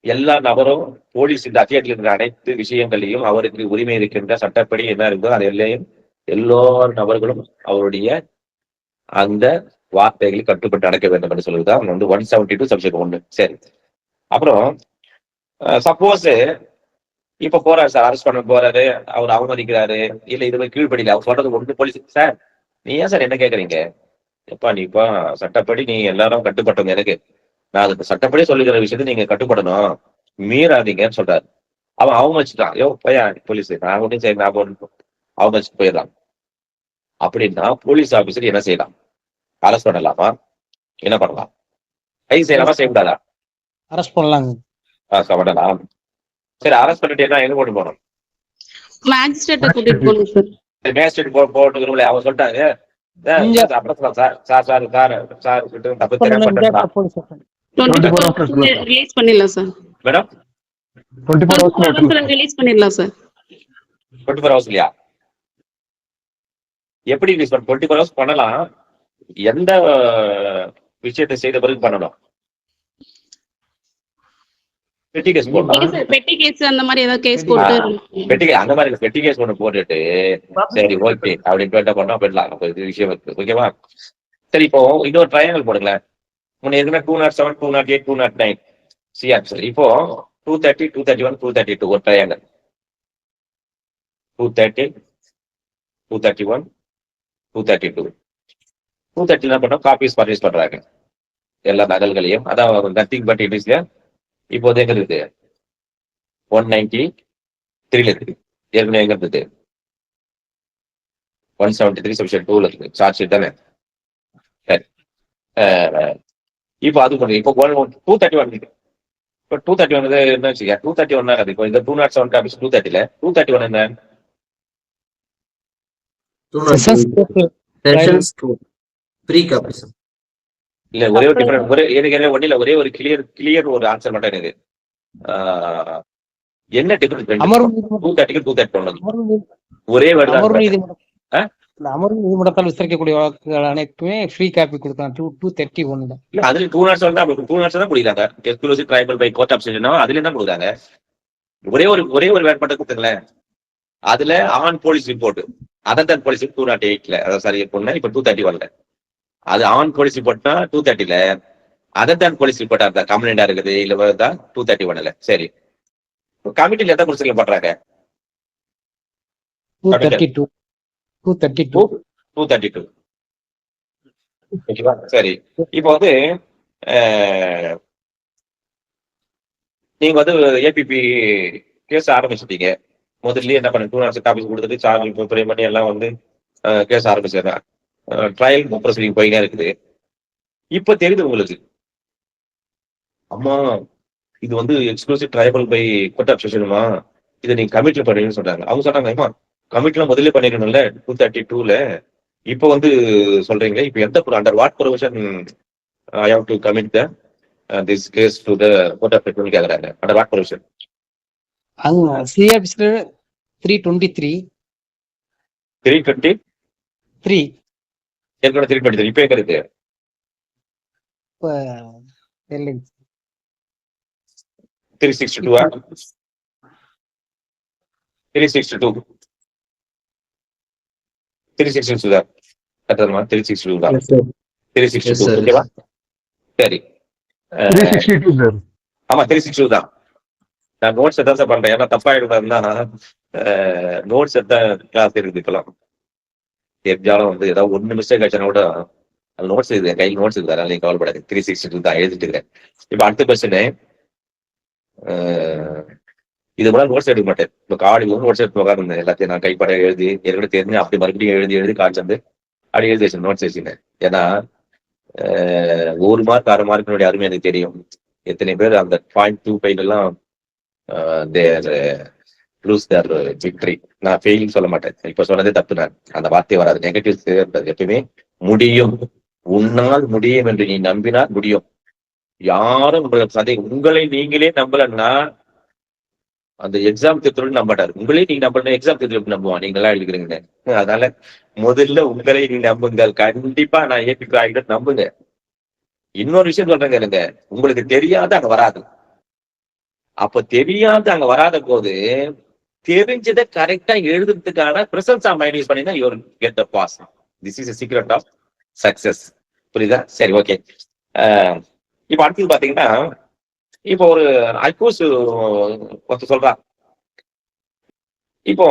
எல்லா நபரும் போலீஸ் இந்த அத்தியாயத்தில் இருக்கிற அனைத்து விஷயங்களையும் அவருக்கு உரிமை இருக்கின்ற சட்டப்படி என்ன இருக்கோ அது எல்லா நபர்களும் அவருடைய அந்த வார்த்தைகளை கட்டுப்பட்டு அடக்க வேண்டும் என்று சொல்லுதான் வந்து 172 சப்ஜெக்ட் 1. சரி, அப்புறம் சப்போஸ் இப்ப போறாரு சார், அரெஸ்ட் பண்ண போறாரு, அவர் அவமதிக்கிறாரு, இல்ல இதுவே கீழ்படியில அவர் சொல்றது ஒன்று போலீஸ் சார், நீ ஏன் சார் என்ன கேக்குறீங்க? எப்பா நீப்பா சட்டப்படி நீ எல்லாரும் கட்டுப்பட்டவங்க, எனக்கு நான் அதுக்கு சட்டப்படி சொல்லுகிற விஷயத்த நீங்க கட்டுப்படணும், மீறாதீங்கன்னு சொல்றாரு. அவன் அவமதிச்சுட்டான், யோ பையா போலீஸ், நான் ஒன்றும் சரி, நான் அவமதிச்சுட்டு போயிடலாம். அப்படின்னா போலீஸ் ஆபீசர் என்ன செய்யலாம்? அரெஸ்ட் பண்ணலாமா? என்ன பண்ணலாம்? கைது செய்யலாமா செய்யக்கூடாதா? அரெஸ்ட் பண்ணலாங்க. பண்ணலாம். சரி, அரெஸ்ட் பண்ணிட்டு என்ன எங்க கொண்டு போகணும்? மேஜிஸ்ட்ரேட்ட கூட்டிட்டு போகணும் சார். மேஜிஸ்ட்ரேட் போட்டு அவங்க சொல்லிட்டாங்க, ரிலீஸ் பண்ணிடலாம் சார். மேடம் 24 hours ரிலீஸ் பண்ணிடலாம் சார். 24 hours இல்லையா? எப்படி ரிலீஸ் பண்ண? 24 hours பண்ணலாம். எந்த விஷயத்தை செய்த பிறகு பண்ணணும்? பெட்டி கேஸ் போடலாம். பெட்டி கேஸ் அந்த மாதிரி ஏதாவது கேஸ் போட்டு அந்த மாதிரி பெட்டி கேஸ் ஒண்ணு போட்டுட்டு சரி ஓகே அப்படின்னு என்ன பண்ணா போயிடலாம். இது விஷயம் இருக்கு, ஓகேவா? சரி, இப்போ இன்னொரு ட்ரையாங்கிள் போடுங்களேன். முன்ன எதுனா 207, 208, 209 சிஆர் சார். இப்போ 230, 231, 232 ஒரு ட்ரையாங்கிள். 230, 231, 232. 230 என்ன பண்ணோம், காப்பீஸ் பர்ச்சேஸ் பண்றாங்க எல்லா நகல்களையும். அதான் நத்திங் பட் இட் இஸ் இப்போ எங்க இருக்குது? 193 இருக்கு. ஏற்கனவே எங்க இருந்தது? 173 செக்ஷன் 2 இருக்கு. சார்ஜ் ஷீட் தானே? சரி, இப்போ அது பண்ணுங்க. இப்போ 231 இருக்கு. இப்போ 231 என்ன வச்சுக்க, 231 அது இப்போ இந்த 207 காப்பீஸ் 230ல 231 என்ன? இல்ல ஒரே ஒரு டிஃபரன்ஸ், ஒரே ஒரு கிளியர் ஒரு ஆன்சர் மட்டும் எனக்கு. என்ன டிஃபரன்ஸ் 230க்கு 231? ஒரே வேர்ட். அமர்வு நீதிமன்றத்தால் விசாரிக்கக்கூடிய வழக்குகள் அனைத்துமே ஃப்ரீ காப்பி கொடுக்கலாம். 231 தான். இல்ல அதுல 207 தான் 207 தான் கொடுக்குறாங்க. Exclusive triable by court of session அதுல தான் கொடுக்குறாங்க. ஒரே ஒரு வேர்ட் மட்டும் கொடுத்துங்களேன். அதுல on police report, other than police 208ல, அதாவது சரி பொண்ணு இப்ப 231ல, அது ஆன் போலீஸ் ரிப்போர்ட்னா 230ல, அதர் தன் போலீஸ் ரிப்போர்ட்டா இருந்தா கம்ப்ளைண்டா இருக்குது இல்ல தான் 231ல. சரி, கமிட்டில எத்தனை குடிசைகள் பண்றாங்க? 232. ஓகேவா? சரி, இப்போ வந்து நீங்க வந்து ஏபிபி கேஸ் ஆரம்பிச்சுட்டீங்க. முதல்ல என்ன பண்ண, 206 ஆபீஸ் கொடுத்துட்டு சார்ஜ் பிரேம் பண்ணி எல்லாம் வந்து கேஸ் ஆரம்பிச்சிடறேன். ட்ரையல் ப்ரொசீடிங் போயினே இருக்குது. இப்ப தெரியுது உங்களுக்கு, அம்மா இது வந்து exclusive triable by court of செஷனுமா, இதை நீங்க கமிட்ல பண்ணுறீங்கன்னு சொல்றாங்க. அவங்க சொன்னாங்க, அம்மா கமிட்லாம் முதல்ல பண்ணிருக்கணும்ல 232ல, இப்ப வந்து சொல்றீங்க, இப்ப எந்த under what provision I have to commit this case to the court of session கேக்குறாங்க. Under what provision? அங்க சிஆர்பிஸ்ல 323 323 ஏற்கனவே 323 இப்ப எங்க இருக்கு? தெரியல. 362 362 362 தான் கரெக்டா? 362 தான். Yes, sir. 362 sir. ஓகேவா? சரி. 362, sir. ஆமா 362 தான். நான் நோட்ஸ் எதாவது பண்றேன், ஏன்னா தப்பா எழுதுனா நோட்ஸ் எத்த கிளாஸ் இருக்குது இப்பெல்லாம். தெரிஞ்சாலும் வந்து ஏதாவது ஒண்ணு மிஸ்டேக் ஆச்சுன்னா கூட அந்த நோட்ஸ் இருக்குது, என் கையில் நோட்ஸ் இருக்குது, அதனால நீங்க கவலைப்படாது. 362 தான் எழுதிட்டு இருக்கிறேன். இப்ப அடுத்த கொஸ்டின், இது கூட நோட்ஸ் எடுக்க மாட்டேன். இப்ப காலையில நோட்ஸ் எடுத்து உட்காந்து எல்லாத்தையும் நான் கைப்பட எழுதி எனக்கு தெரிஞ்சு அப்படி மறுபடியும் எழுதி காய்ச்சி வந்து அப்படி எழுதி வச்சு நோட்ஸ் வச்சுனேன். ஏன்னா 1 மார்க் 6 மார்க்கினுடைய அருமை எனக்கு தெரியும். எத்தனை பேர் அந்த 0.25 எல்லாம் லூஸ் தேர் விக்டரி. நான் ஃபெயிலிங் சொல்ல மாட்டேன், இப்ப சொன்னதே தப்பு. நான் அந்த வார்த்தை வராது, நெகட்டிவ் எப்பயுமே முடியும், உன்னால் முடியும் என்று நீ நம்பினால் முடியும். யாரும் உங்களை நீங்களே நம்பலன்னா அந்த எக்ஸாம் தேர்தல் நம்பட்டாரு. உங்களே நீங்க நம்பணும், எக்ஸாம் தேர்தல் நம்புவான் நீங்களா எழுதுறீங்க. அதனால முதல்ல உங்களை நீங்க நம்புங்கள். கண்டிப்பா நான் ஏபி ஆகிட்டு நம்புங்க. இன்னொரு விஷயம் சொல்றேங்க, இருங்க, உங்களுக்கு தெரியாத அங்க வராது. அப்ப தெரியாத அங்க வராத போது தெரிஞ்சதை கரெக்டா எழுதுறதுக்கான பிரசன்ஸ் ஆஃப் மைண்ட் யூஸ் பண்ணினா you get the pass. This is the secret of success. புரியுதா? சரி, ஓகே. இப்ப அடுத்தது பாத்தீங்கன்னா, இப்போ ஒரு அக்யூஸ் ஒருத்தர் சொல்றான். இப்போ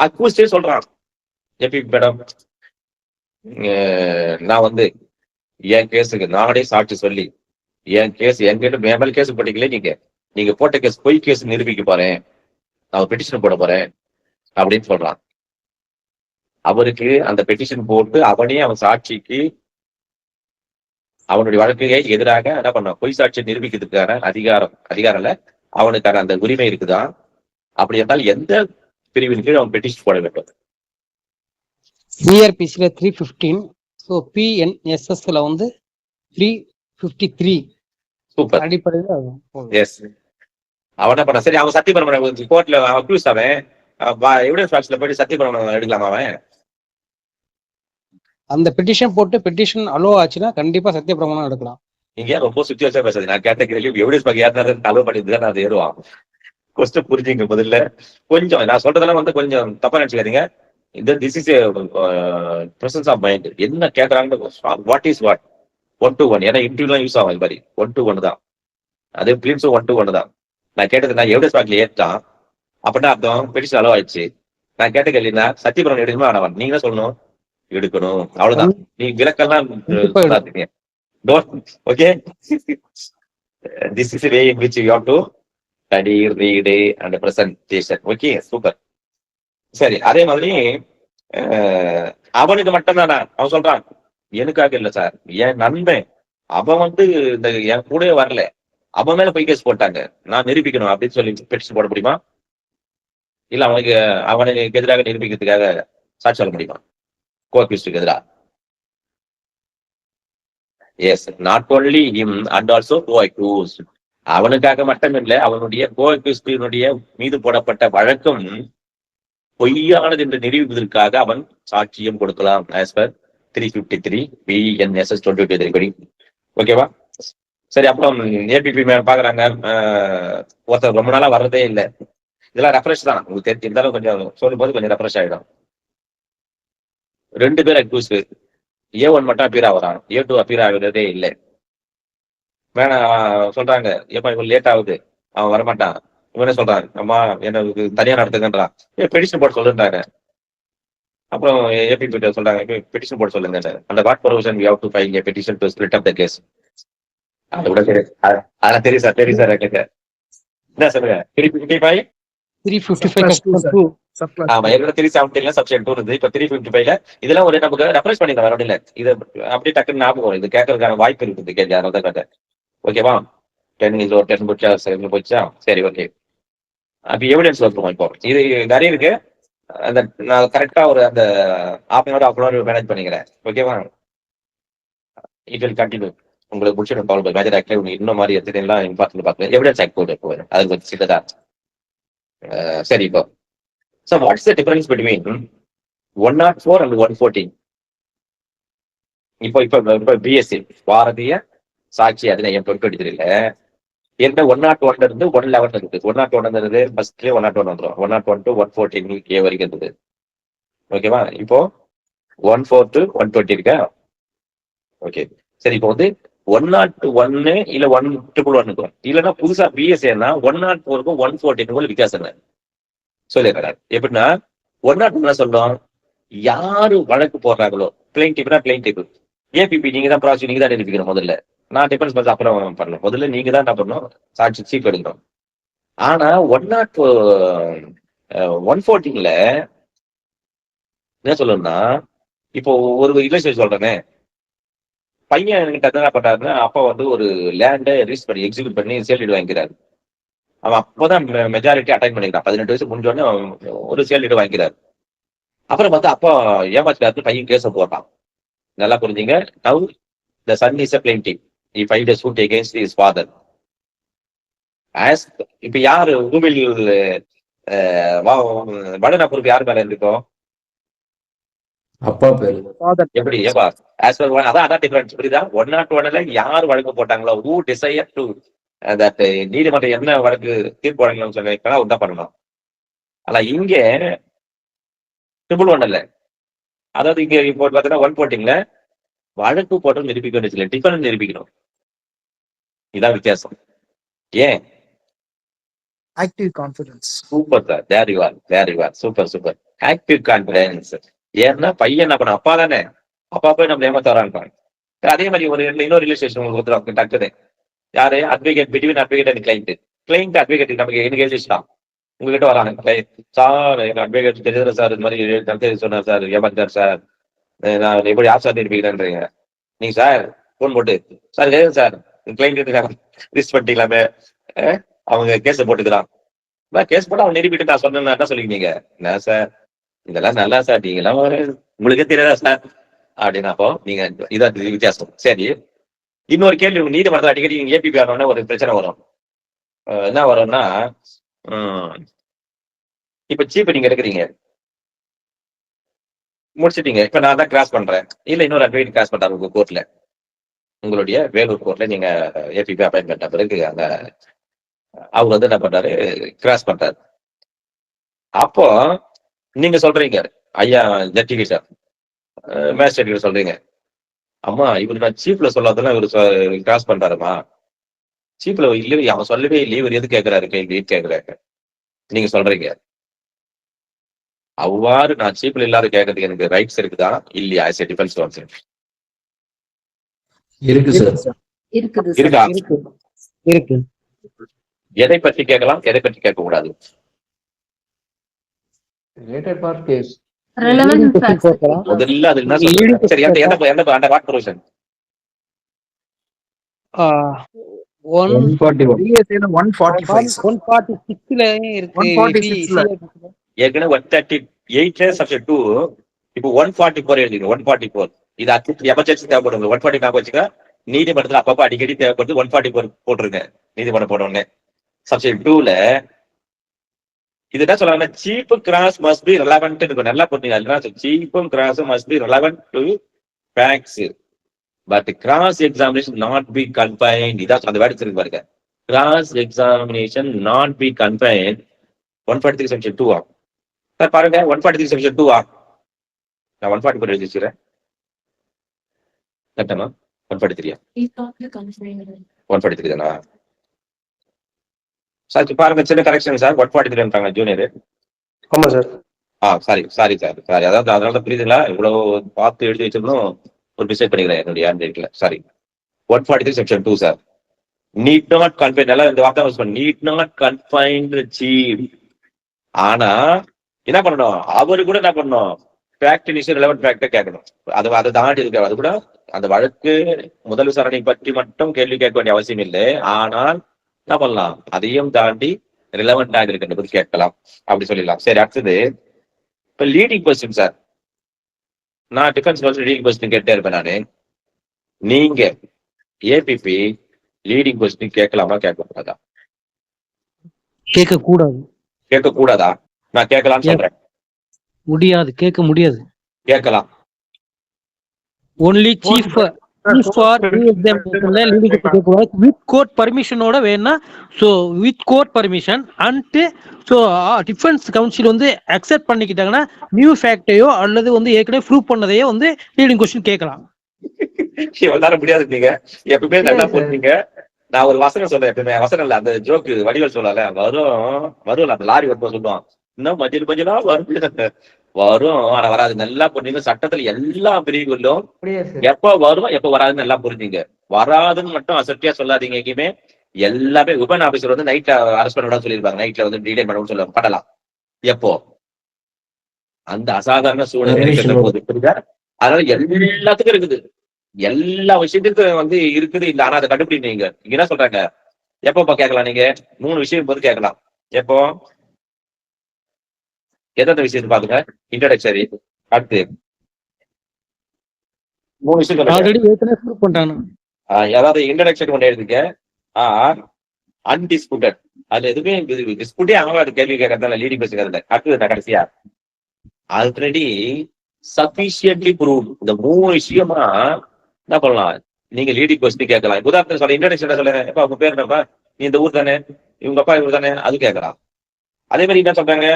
அக்யூஸ்டே சொல்றான், எப்படி மேடம் நான் வந்து என் கேஸுக்கு நானே சாட்சி சொல்லி என் கேஸ் என்கிட்ட மேல் கேஸ் போட்டீங்களே, நீங்க போட்ட கேஸ் பொய் கேஸ் நிரூபிக்க போறேன், நான் பெட்டிஷன் போட போறேன் அப்படின்னு சொல்றான். அவருக்கு அந்த பெட்டிஷன் போட்டு அவன் சாட்சிக்கு அவனுடைய வழக்கையை எதிராக என்ன பண்ண, பொய் சாட்சியை நிரூபிக்கிறதுக்கான அதிகாரம் இல்ல, அவனுக்கான அந்த உரிமை இருக்குதா? அப்படி என்றால் எந்த பிரிவின் கீழ் அவன் பெட்டிஷன் போட வேண்டும்? சிஆர்பிசில 315, ஸோ பிஎன்எஸ்எஸ்ல வந்து 353. சூப்பர், அடிப்படையில் எஸ். அவன் என்ன பண்ண, சரி அவன் சத்தியபிரமணம் கோர்ட்ல அக்யூஸ் அவன் எவிடன்ஸ் பாக்ஸ்ல போயிட்டு சத்தியபிரமணம் எடுக்கலாமா? அவன் அந்த பெட்டிஷன் போட்டு பெட்டிஷன் அலோ ஆச்சுன்னா கண்டிப்பா சத்தியப்பிரமாணம் எடுக்கலாம். நீங்க ரொம்ப சுத்தி வச்சா பேசாது. நான் கேட்ட கேள்வி எவிடன்ஸ் பாக் யாரு அலோ பண்ணிட்டு நான் ஏறுவான். கொஸ்டின் புரிஞ்சுங்க முதல்ல. கொஞ்சம் நான் சொல்றதெல்லாம் வந்து கொஞ்சம் தப்பா நினைச்சுக்காதீங்க. இந்த this is presence of mind. என்ன கேட்கறாங்க, வாட் இஸ் வாட், 1 to 1. ஏன்னா இன்டர்வியூலாம் யூஸ் ஆகும் இது மாதிரி 1 to 1 தான். அதே பிலிம்ஸும் 1 to 1 தான். நான் கேட்டது நான் எவிடன்ஸ் பாக்ல ஏற்றான் அப்படின்னா அர்த்தம் பெட்டிஷன் அலோ ஆயிடுச்சு. நான் கேட்ட கேள்வினா சத்தியபிரமணம் எடுக்கணுமா வேணாம், நீங்க தான் சொல்லணும். எடுக்கணும், அவ்வளவுதான். நீங்க விளக்கெல்லாம் சொல்லாதீங்க. Okay, this is way in which you have to study, read and presentation. Okay, super. சரி, அதே மாதிரி அவனுக்கு மட்டும் தானே அவன் சொல்றான், எனக்காக இல்ல சார், என் நண்பன் அவன் வந்து இந்த என் கூடவே வரல, அவன் மேல போய் கேஸ் போட்டாங்க, நான் நிரூபிக்கணும் அப்படின்னு சொல்லி பெட்டிஷன் போட முடியுமா? இல்ல அவனுக்கு எதிராக நிரூபிக்கிறதுக்காக சாட்சி சொல்ல முடியுமா கோஅக்யூஸ்டுக்கு எதிராக? Yes, not only him and also coaccused. அவனுக்காக மட்டும் இல்லை, அவனுடைய கோஅக்யூஸ்டினுடைய மீது போடப்பட்ட வழக்கம் பொய்யானது என்று நிரூபிப்பதற்காக அவன் சாட்சியம் கொடுக்கலாம். ஆஸ் பர் 353 BNSS 2023 படி. ஓகேவா? சரி, அப்புறம் ஏபிபி பாக்குறாங்க, ஒருத்தர் ரொம்ப நாளா வர்றதே இல்லை. இதெல்லாம் ரெஃப்ரெஷ் தான், உங்களுக்கு தெரிஞ்சு இருந்தாலும் கொஞ்சம் சொல்லும் போது கொஞ்சம் ரெஃப்ரெஷ் ஆயிடும். 2 பேர் அக்யூஸ், A1 மட்டும் அப்பீர் ஆகுறான், A2 அப்பீர் ஆகுறதே இல்லை. வேணாம் சொல்றாங்க, ஏப்பா இவன் லேட் ஆகுது, அவன் வரமாட்டான். இவனே சொல்றான், அம்மா எனக்கு தனியா நடத்துக்கன்றான், பெட்டிஷன் போட சொல்லுன்றாங்க. அப்புறம் ஏபி சொல்றாங்க, பெட்டிஷன் போட சொல்லுங்க. அந்த what provision we have to file a petition to split up the case. அது கூட அதெல்லாம் தெரியும் சார் கேட்க. என்ன சொல்லுங்க, 355 ஆமா, ஏற்கனவே 370 சப்ஷன் 2 இருந்து இப்ப 355 இதெல்லாம் ஒரு நமக்கு ரெஃபரன்ஸ் பண்ணிக்கலாம், வர இல்ல. இது அப்படியே டக்குன்னு ஞாபகம் வரும், இது கேட்கறதுக்கான வாய்ப்பு இருக்குது கேள்வி, அதனால தான் கேட்டேன். ஓகேவா? 10 போச்சா? போச்சா? சரி, ஓகே. அப்ப எவிடன்ஸ் வந்துருவோம். இப்போ இது நிறைய இருக்கு, அந்த நான் கரெக்டா ஒரு அந்த half-an-hour மேனேஜ் பண்ணிக்கிறேன். ஓகேவா? It will continue. உங்களுக்கு முடிச்சிடும் ப்ராப்ளம். மேஜர் ஆக்ட்ல இன்னும் மாதிரி எத்தனைலாம் இம்பார்ட்டன்ட் பார்க்கலாம். எவிடன்ஸ் ஆக்ட் போட்டு போவேன், அது கொஞ்சம் சின்னதா. சரி, இப்போ so what's the difference between 104 and 114? இப்ப பிஎஸ்சி பாரதிய சாட்சி அதிநயம் 2023ல என்ன 101 இருந்து 111 இருக்கு. 101 இருந்தது ஃபர்ஸ்ட்லயே 101 வந்துடும். 101 to 114 வரைக்கும் இருந்தது. ஓகேவா? இப்போ 14 to 120 இருக்கா? ஓகே, சரி. இப்போ வந்து 101 இல்ல 111 இல்லைன்னா புதுசா பிஎஸ்சின்னா 104க்கும் 114க்கும் வித்தியாசம் என்ன சொல்லிடுறாரு. எப்படின்னா 101 சொல்றோம், யாரு வழக்கு போடுறாங்களோ பிளைன்டிஃப் ஏபிபி நீங்க தான் ப்ராசிக்யூட், நீங்க தான் நிரூபிக்கணும். முதல்ல நான் டிஃபென்ஸ் பண்ண அப்புறம் பண்ணணும். முதல்ல நீங்க தான் என்ன பண்ணணும், சாட்சி சீப் எடுக்கணும். ஆனா 114ல என்ன சொல்லணும்னா, இப்போ ஒரு இல்லஸ்ட்ரேஷன் சொல்றேனே, பையன் என்கிட்ட என்ன பண்றாருன்னா, அப்பா வந்து ஒரு லேண்டை ரிஜிஸ்டர் பண்ணி எக்ஸிக்யூட் பண்ணி சேல் வாங்கிக்கிறாரு. அவன் அப்போதான் மெஜாரிட்டி அட்டைன் பண்ணிக்கிறான். 18 வயசு முடிஞ்சோடனே ஒரு சேல் வாங்கிக்கிறாரு. அப்புறம் பார்த்தா அப்பா ஏமாத்திட்டாரு, பையன் கேஸ போட்டான். நல்லா புரிஞ்சுங்க. Now the son is a plaintiff. He filed a suit against his father. இப்ப யாரு ஊமில் வடனா பொறுப்பு யாரு மேல இருக்கோ? அப்பா பேரு. எப்படி ஏப்பா அதான் டிஃபரன்ஸ். புரியுதா? 101ல யார் வழக்கு போட்டாங்களோ, who desire to that நீதிமன்றம் என்ன வழக்கு தீர்ப்பு வழங்கணும்னு சொல்லிருக்கா உதான் பண்ணணும். ஆனா இங்க 111 இல்ல, அதாவது இங்க இப்போ பாத்தீங்கன்னா 114ல வழக்கு போட்டு நிரூபிக்க வேண்டியது, டிஃபரன்ஸ் நிரூபிக்கணும். இதான் வித்தியாசம். ஏன்? Active confidence. Super sir, there you are, super. Active confidence. ஏன்னா பையன் என்ன பண்ண, அப்பா தானே, அப்பா போய் நம்ம ஏமாத்த வரான்னு. அதே மாதிரி இன்னொரு ரிலேஷன் உங்களுக்கு டக்குது. யாரு? Advocate, between advocate and client advocate நமக்கு எனக்கு எழுதிச்சுட்டான். உங்ககிட்ட வராங்க, சார் எங்க அட்வொகேட் தெரியுது சார், இது மாதிரி சொன்னார் சார், ஏமாத்தார் சார், நான் எப்படி யார் சார் நிரூபிக்கிறேன்றீங்க. நீங்க சார் போன் போட்டு, சார் சார் கிளைண்ட் லிஸ்ட் பண்ணிட்டீங்களாமே, அவங்க கேஸ போட்டுக்கிறான். கேஸ் போட்டு அவன் நிரூபிட்டு நான் சொன்னேன் என்ன சொல்லிக்கிங்க, என்ன சார் இதெல்லாம் நல்லா சார், நீங்களாம் உங்களுக்கே தெரியாதா சார் அப்படின்னா, அப்போ நீங்க இதான் வித்தியாசம். சரி, இன்னொரு கேள்வி. நீதிமன்றத்தில் அடிக்கடி ஏபிபி ஆனோடனே ஒரு பிரச்சனை வரும். என்ன வரும்னா, இப்ப சீப் நீங்க எடுக்கிறீங்க, முடிச்சிட்டீங்க. இப்ப நான் தான் கிராஸ் பண்றேன், இல்ல இன்னொரு அட்வொகேட் கிராஸ் பண்றாரு உங்க கோர்ட்ல, உங்களுடைய வேலூர் கோர்ட்ல நீங்க ஏபிபி அப்பாயின்ட் பண்ண பிறகு அங்க அவர் வந்து என்ன பண்றாரு, கிராஸ் பண்றாரு. அப்போ நீங்க சொல்றீங்க, ஐயா ஜட்ஜி சார், மேஜிஸ்ட்ரேட் சொல்றீங்க, அம்மா இவரு நான் சீப்ல சொல்லாதெல்லாம் இவரு கிராஸ் பண்றாருமா, சீப்ல இல்ல அவன் சொல்லவே இல்லை, இவர் எது கேட்கிறாரு கேள்வி கேட்கிறாரு. நீங்க சொல்றீங்க, அவ்வாறு நான் சீப்ல இல்லாத கேட்கறதுக்கு எனக்கு ரைட்ஸ் இருக்குதா இல்லையா? ஆஸ் எ டிஃபென்ஸ் கவுன்சில் இருக்கு சார். இருக்கா? இருக்கு. எதை பற்றி கேட்கலாம், எதை பற்றி கேட்க கூடாது? Related part case. முதல்ல அது என்ன சொல்றீங்க? சரி, எந்த வாட் ப்ரொவிஷன்? 146ல இருக்கு. ஏற்கனவே 138 சப்ஜெக்ட் 2, இப்போ 144 எழுதிங்க. 144 இது எமர்ஜென்சி தேவைப்படுங்க. 140 ஞாபகம் வச்சுக்க. நீதிமன்றத்தில் அப்பப்போ அடிக்கடி தேவைப்படுது. 144 போட்டுருங்க நீதிமன்றம் போட உடனே. சப்ஜெக்ட் 2ல இது என்ன சொல்றாங்க, chief cross must be relevant இருக்கும். நல்லா புரிஞ்சுங்க, சீப்பும் கிராஸும் must be relevant to facts, but cross examination not be confined. இதான் அந்த வேர்டு இருக்கு பாருங்க, cross examination not be confined. 143 section 2 sir பாருங்க, 143 செக்ஷன் 2 நான் 144 எழுதி வச்சுக்கிறேன். கரெக்டாமா? 143 143 தானா சார்? பாருங்க, சின்ன கரெக்ஷன் சார். 143 ஜூனியர். ஆமா சார். Sorry sir, sorry. அதாவது அதனால புரியுதுங்களா, இவ்வளவு பார்த்து எழுதி வச்சிருந்தோம், ஒரு மிஸ்டேக் பண்ணிக்கிறேன் என்னுடைய hand. Sorry. 143 section 2 sir. Need not confine, நல்லா இந்த வார்த்தை யூஸ் பண்ணி, நீட் நாட் கன்ஃபைன்ட் சீப். ஆனா என்ன பண்ணணும், அவரு கூட என்ன பண்ணணும், ஃபேக்ட் இனிஷியல் ரெலவென்ட் ஃபேக்டை கேட்கணும். அதை தாண்டி இருக்க, அது கூட அந்த வழக்கு முதல் விசாரணை பற்றி மட்டும் கேள்வி கேட்க வேண்டிய அவசியம் இல்லை. ஆனால் என்ன பண்ணலாம், அதையும் தாண்டி ரிலவெண்டாக இருக்கின்றது கேட்கலாம், அப்படி சொல்லிடலாம். சரி, அடுத்தது இப்ப லீடிங் கொஸ்டின் சார். நான் டிஃபென்ஸ் லீடிங் கொஸ்டின் கேட்டே இருப்பேன் நானு. நீங்க ஏபிபி லீடிங் கொஸ்டின் கேட்கலாமா கேட்கக்கூடாதா? கேட்க கூடாது. கேட்க கூடாதா? நான் கேட்கலாம்னு சொல்றேன். முடியாது, கேட்க முடியாது. கேட்கலாம். ஒன்லி சீஃப் ஃபார் ரீஎக்ஸாமினேஷன்ல லீடிங் கேட்கக்கூடாது வித் கோர்ட் பர்மிஷனோட வேணா. So with court permission and so defence council வந்து அக்செப்ட் பண்ணிக்கிட்டாங்கன்னா நியூ ஃபேக்டையோ அல்லது வந்து ஏற்கனவே ப்ரூவ் பண்ணதையோ வந்து லீடிங் கொஸ்டின் கேட்கலாம். இவ்வளவு முடியாது. நீங்க எப்பவுமே நல்லா போட்டீங்க. நான் ஒரு வசனம் சொல்றேன், எப்பவுமே வசனம் இல்ல, அந்த ஜோக்கு வடிவல் சொல்லல, வரும் அந்த லாரி வரும்போது சொல்லுவான், இன்னும் மஞ்சள் வரும் ஆனா வராது. நல்லா புரிஞ்சுங்க, சட்டத்துல எல்லா பிரிவுகளிலும் எப்ப வரும் எப்ப வராதுன்னு நல்லா புரிஞ்சுங்க. வராதுன்னு மட்டும் அசட்டியா சொல்லாதீங்க எங்கேயுமே. எல்லாமே உபன் ஆபீசர் வந்து நைட்ல அரெஸ்ட் பண்ண சொல்லிருப்பாங்க, நைட்ல வந்து டிலே பண்ணணும்னு சொல்லுவாங்க. பண்ணலாம் எப்போ அந்த அசாதாரண சூழ்நிலை இருக்கின்ற போது, புரியுதா? அதனால எல்லாத்துக்கும் இருக்குது, எல்லா விஷயத்துக்கும் வந்து இருக்குது. இல்ல ஆனா அதை கண்டுபிடிங்க. நீங்க என்ன சொல்றாங்க, எப்பப்ப கேட்கலாம்? நீங்க 3 விஷயம் போது கேட்கலாம். எப்போ எந்த விஷயத்தை பாத்துங்க, இன்ட்ரோடக்டரி, அடுத்து 3 விஷயம் ஆல்ரெடி ஏற்கனவே ப்ரூவ் பண்ணிட்டாங்க. அதாவது இன்ட்ரோடக்ஷன் ஒன்று எழுதுங்க, அன்டிஸ்பியூட்டட். அது எதுவுமே டிஸ்பியூட்டே ஆகாது, கேள்வி கேட்கறதால லீடிங் பேசுகிறதுல. அடுத்தது கடைசியா ஆல்ரெடி சஃபிஷியன்ட்லி ப்ரூவ். இந்த 3 விஷயமா என்ன பண்ணலாம், நீங்க லீடிங் கொஸ்டின் கேட்கலாம். உதாரணத்துக்கு சொல்ல, இன்ட்ரோடக்ஷன் சொல்லுங்க, எப்ப உங்க பேர் என்னப்பா, நீ இந்த ஊர் தானே, இவங்க அப்பா இவர் தானே, அது கேட்கலாம். அதே மாதிரி என்ன சொல்றாங்க,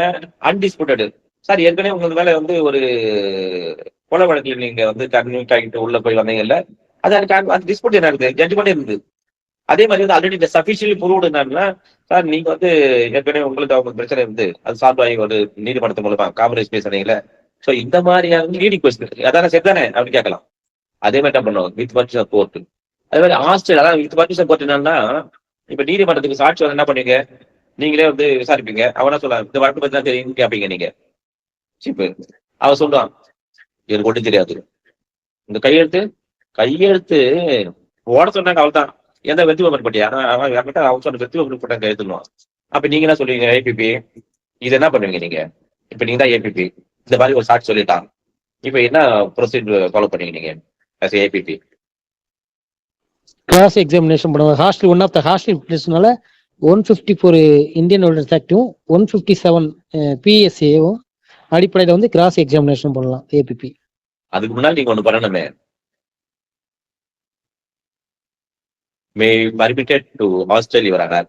அன்டிஸ்பியூட்டட். சார் ஏற்கனவே உங்களுக்கு மேல வந்து ஒரு கொலை வழக்கில் நீங்க வந்து கன்வின்ஸ் ஆகிட்டு உள்ள போய் வந்தீங்கல்ல, அது டிஸ்பியூட் என்ன இருக்குது, ஜட்ஜ்மெண்ட் இருக்குது. அதே மாதிரி வந்து ஆல்ரெடி இந்த சஃபிஷியன்ட்லி ப்ரூவ்டு என்னன்னா, சார் நீங்க வந்து ஏற்கனவே உங்களுக்கு அவங்க பிரச்சனை இருந்து அது சால்வ் ஆகி ஒரு நீதிமன்றத்து மூலமா காம்ப்ரமைஸ் பேசுறீங்களே, சோ இந்த மாதிரியான லீடிங் கொஸ்டின் அதான சரிதானே அப்படின்னு கேட்கலாம். அதே மாதிரி என்ன பண்ணுவோம், வித் பர்மிஷன் கோர்ட். அதே மாதிரி ஹாஸ்டல், அதாவது வித் பர்மிஷன் கோர்ட் என்னன்னா, இப்ப நீதிமன்றத்துக்கு சாட்சி வந்து என்ன பண்ணுவீங்க, நீங்களே வந்து விசாரிப்பீங்க. அவனா சொல்லலாம், இந்த வழக்கு பத்தி தான் தெரியும் கேட்பீங்க நீங்க. சீப்பு அவன் சொல்லுவான், எனக்கு ஒன்றும் தெரியாது, இந்த கையெழுத்து ஓட சொன்னாங்க, அவள் தான் எந்த வெற்றி பேப்பர் பட்டியா அவன் சொன்ன வெற்றி பேப்பர் போட்டாங்க கையெழுத்துனுவான். அப்ப நீங்க என்ன சொல்லுவீங்க, ஏபிபி இது என்ன பண்ணுவீங்க நீங்க? இப்ப நீங்க தான் ஏபிபி, இந்த மாதிரி ஒரு சாட்சி சொல்லிட்டான், இப்ப என்ன ப்ரொசீஜர் ஃபாலோ பண்ணீங்க நீங்க as ஏபிபி? கிளாஸ் எக்ஸாமினேஷன் பண்ணுவாங்க. Hostile one of the hostile பிளேஸ்னால 154 இந்தியன் ஆர்டினன்ஸ் ஆக்டும் 157 பிஎஸ்ஏவும் அடிப்படையில் வந்து கிராஸ் எக்ஸாமினேஷன் பண்ணலாம் ஏபிபி. அதுக்கு முன்னாடி நீங்க ஒண்ணு பண்ணணுமே, may permitted to hostile your honour,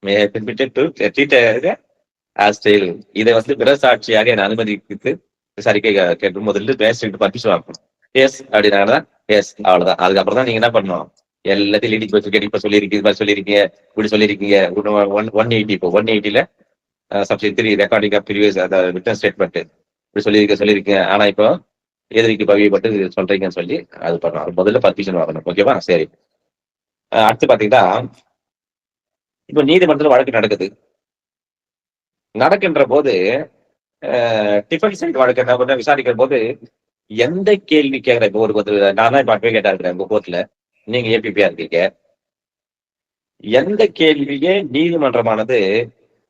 may permitted to treat hostile. இதை வந்து பிற சாட்சியாக என் அனுமதிக்கு விசாரிக்க கேட்டு முதல்ல பேசிட்டு பர்மிஷன் வாங்கணும். எஸ் அப்படின்னா எஸ், அவ்வளவுதான். அதுக்கப்புறம் தான் நீங்க என்ன பண்ணணும், எல்லாத்தையும் லீடிங் பஸ் கேட்டு இப்ப சொல்லியிருக்கீங்க, இப்படி சொல்லியிருக்கீங்க 180. இப்போ 180ல subject 3 recording of previous witness statement இப்படி சொல்லியிருக்கீங்க. ஆனா இப்போ எதிரிக்கு பவியப்பட்டு சொல்றீங்கன்னு சொல்லி அது பண்ணணும். முதல்ல பர்மிஷன் வாங்கணும். ஓகேவா? சரி. அடுத்து பாத்தீங்கன்னா, இப்போ நீதிமன்றத்தில் வழக்கு நடக்கின்ற போது டிஃபென்ஸ் சைடு வழக்கு என்ன விசாரிக்கிற போது எந்த கேள்வி கேட்கிற, இப்போ ஒரு நான் தான் இப்ப அட்வொகேட்டா இருக்கிறேன் உங்க கோர்ட்ல, நீங்க ஏபிபியா இருக்கீங்க, எந்த கேள்வியே நீதிமன்றமானது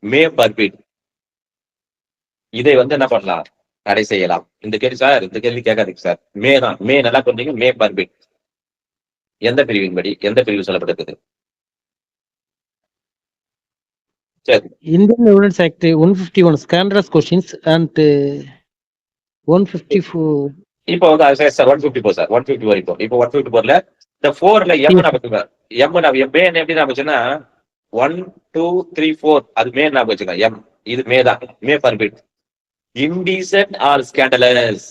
மே பர்மிட், இதை வந்து என்ன பண்ணலாம், தடை செய்யலாம். இந்த கேள்வி சார், இந்த கேள்வி கேட்காதீங்க சார், மே தான், மே நல்லா கொஞ்சம் மே பர்மிட் எந்த பிரிவின் படி, எந்த பிரிவு சொல்லப்பட்டிருக்குது? Indian Evidence Act 151 scandalous questions and 154. இப்போ வந்து சார் 154 சார் 154 வரைக்கும். இப்போ 154ல இந்த 4ல எம் எப்படி நான் வச்சுன்னா 1 2 3 4 அது மே நான் வச்சுக்கேன். எம் இது மே தான், மே பர்மிட். இன்டீசென்ட் ஆர் ஸ்கேண்டலஸ்,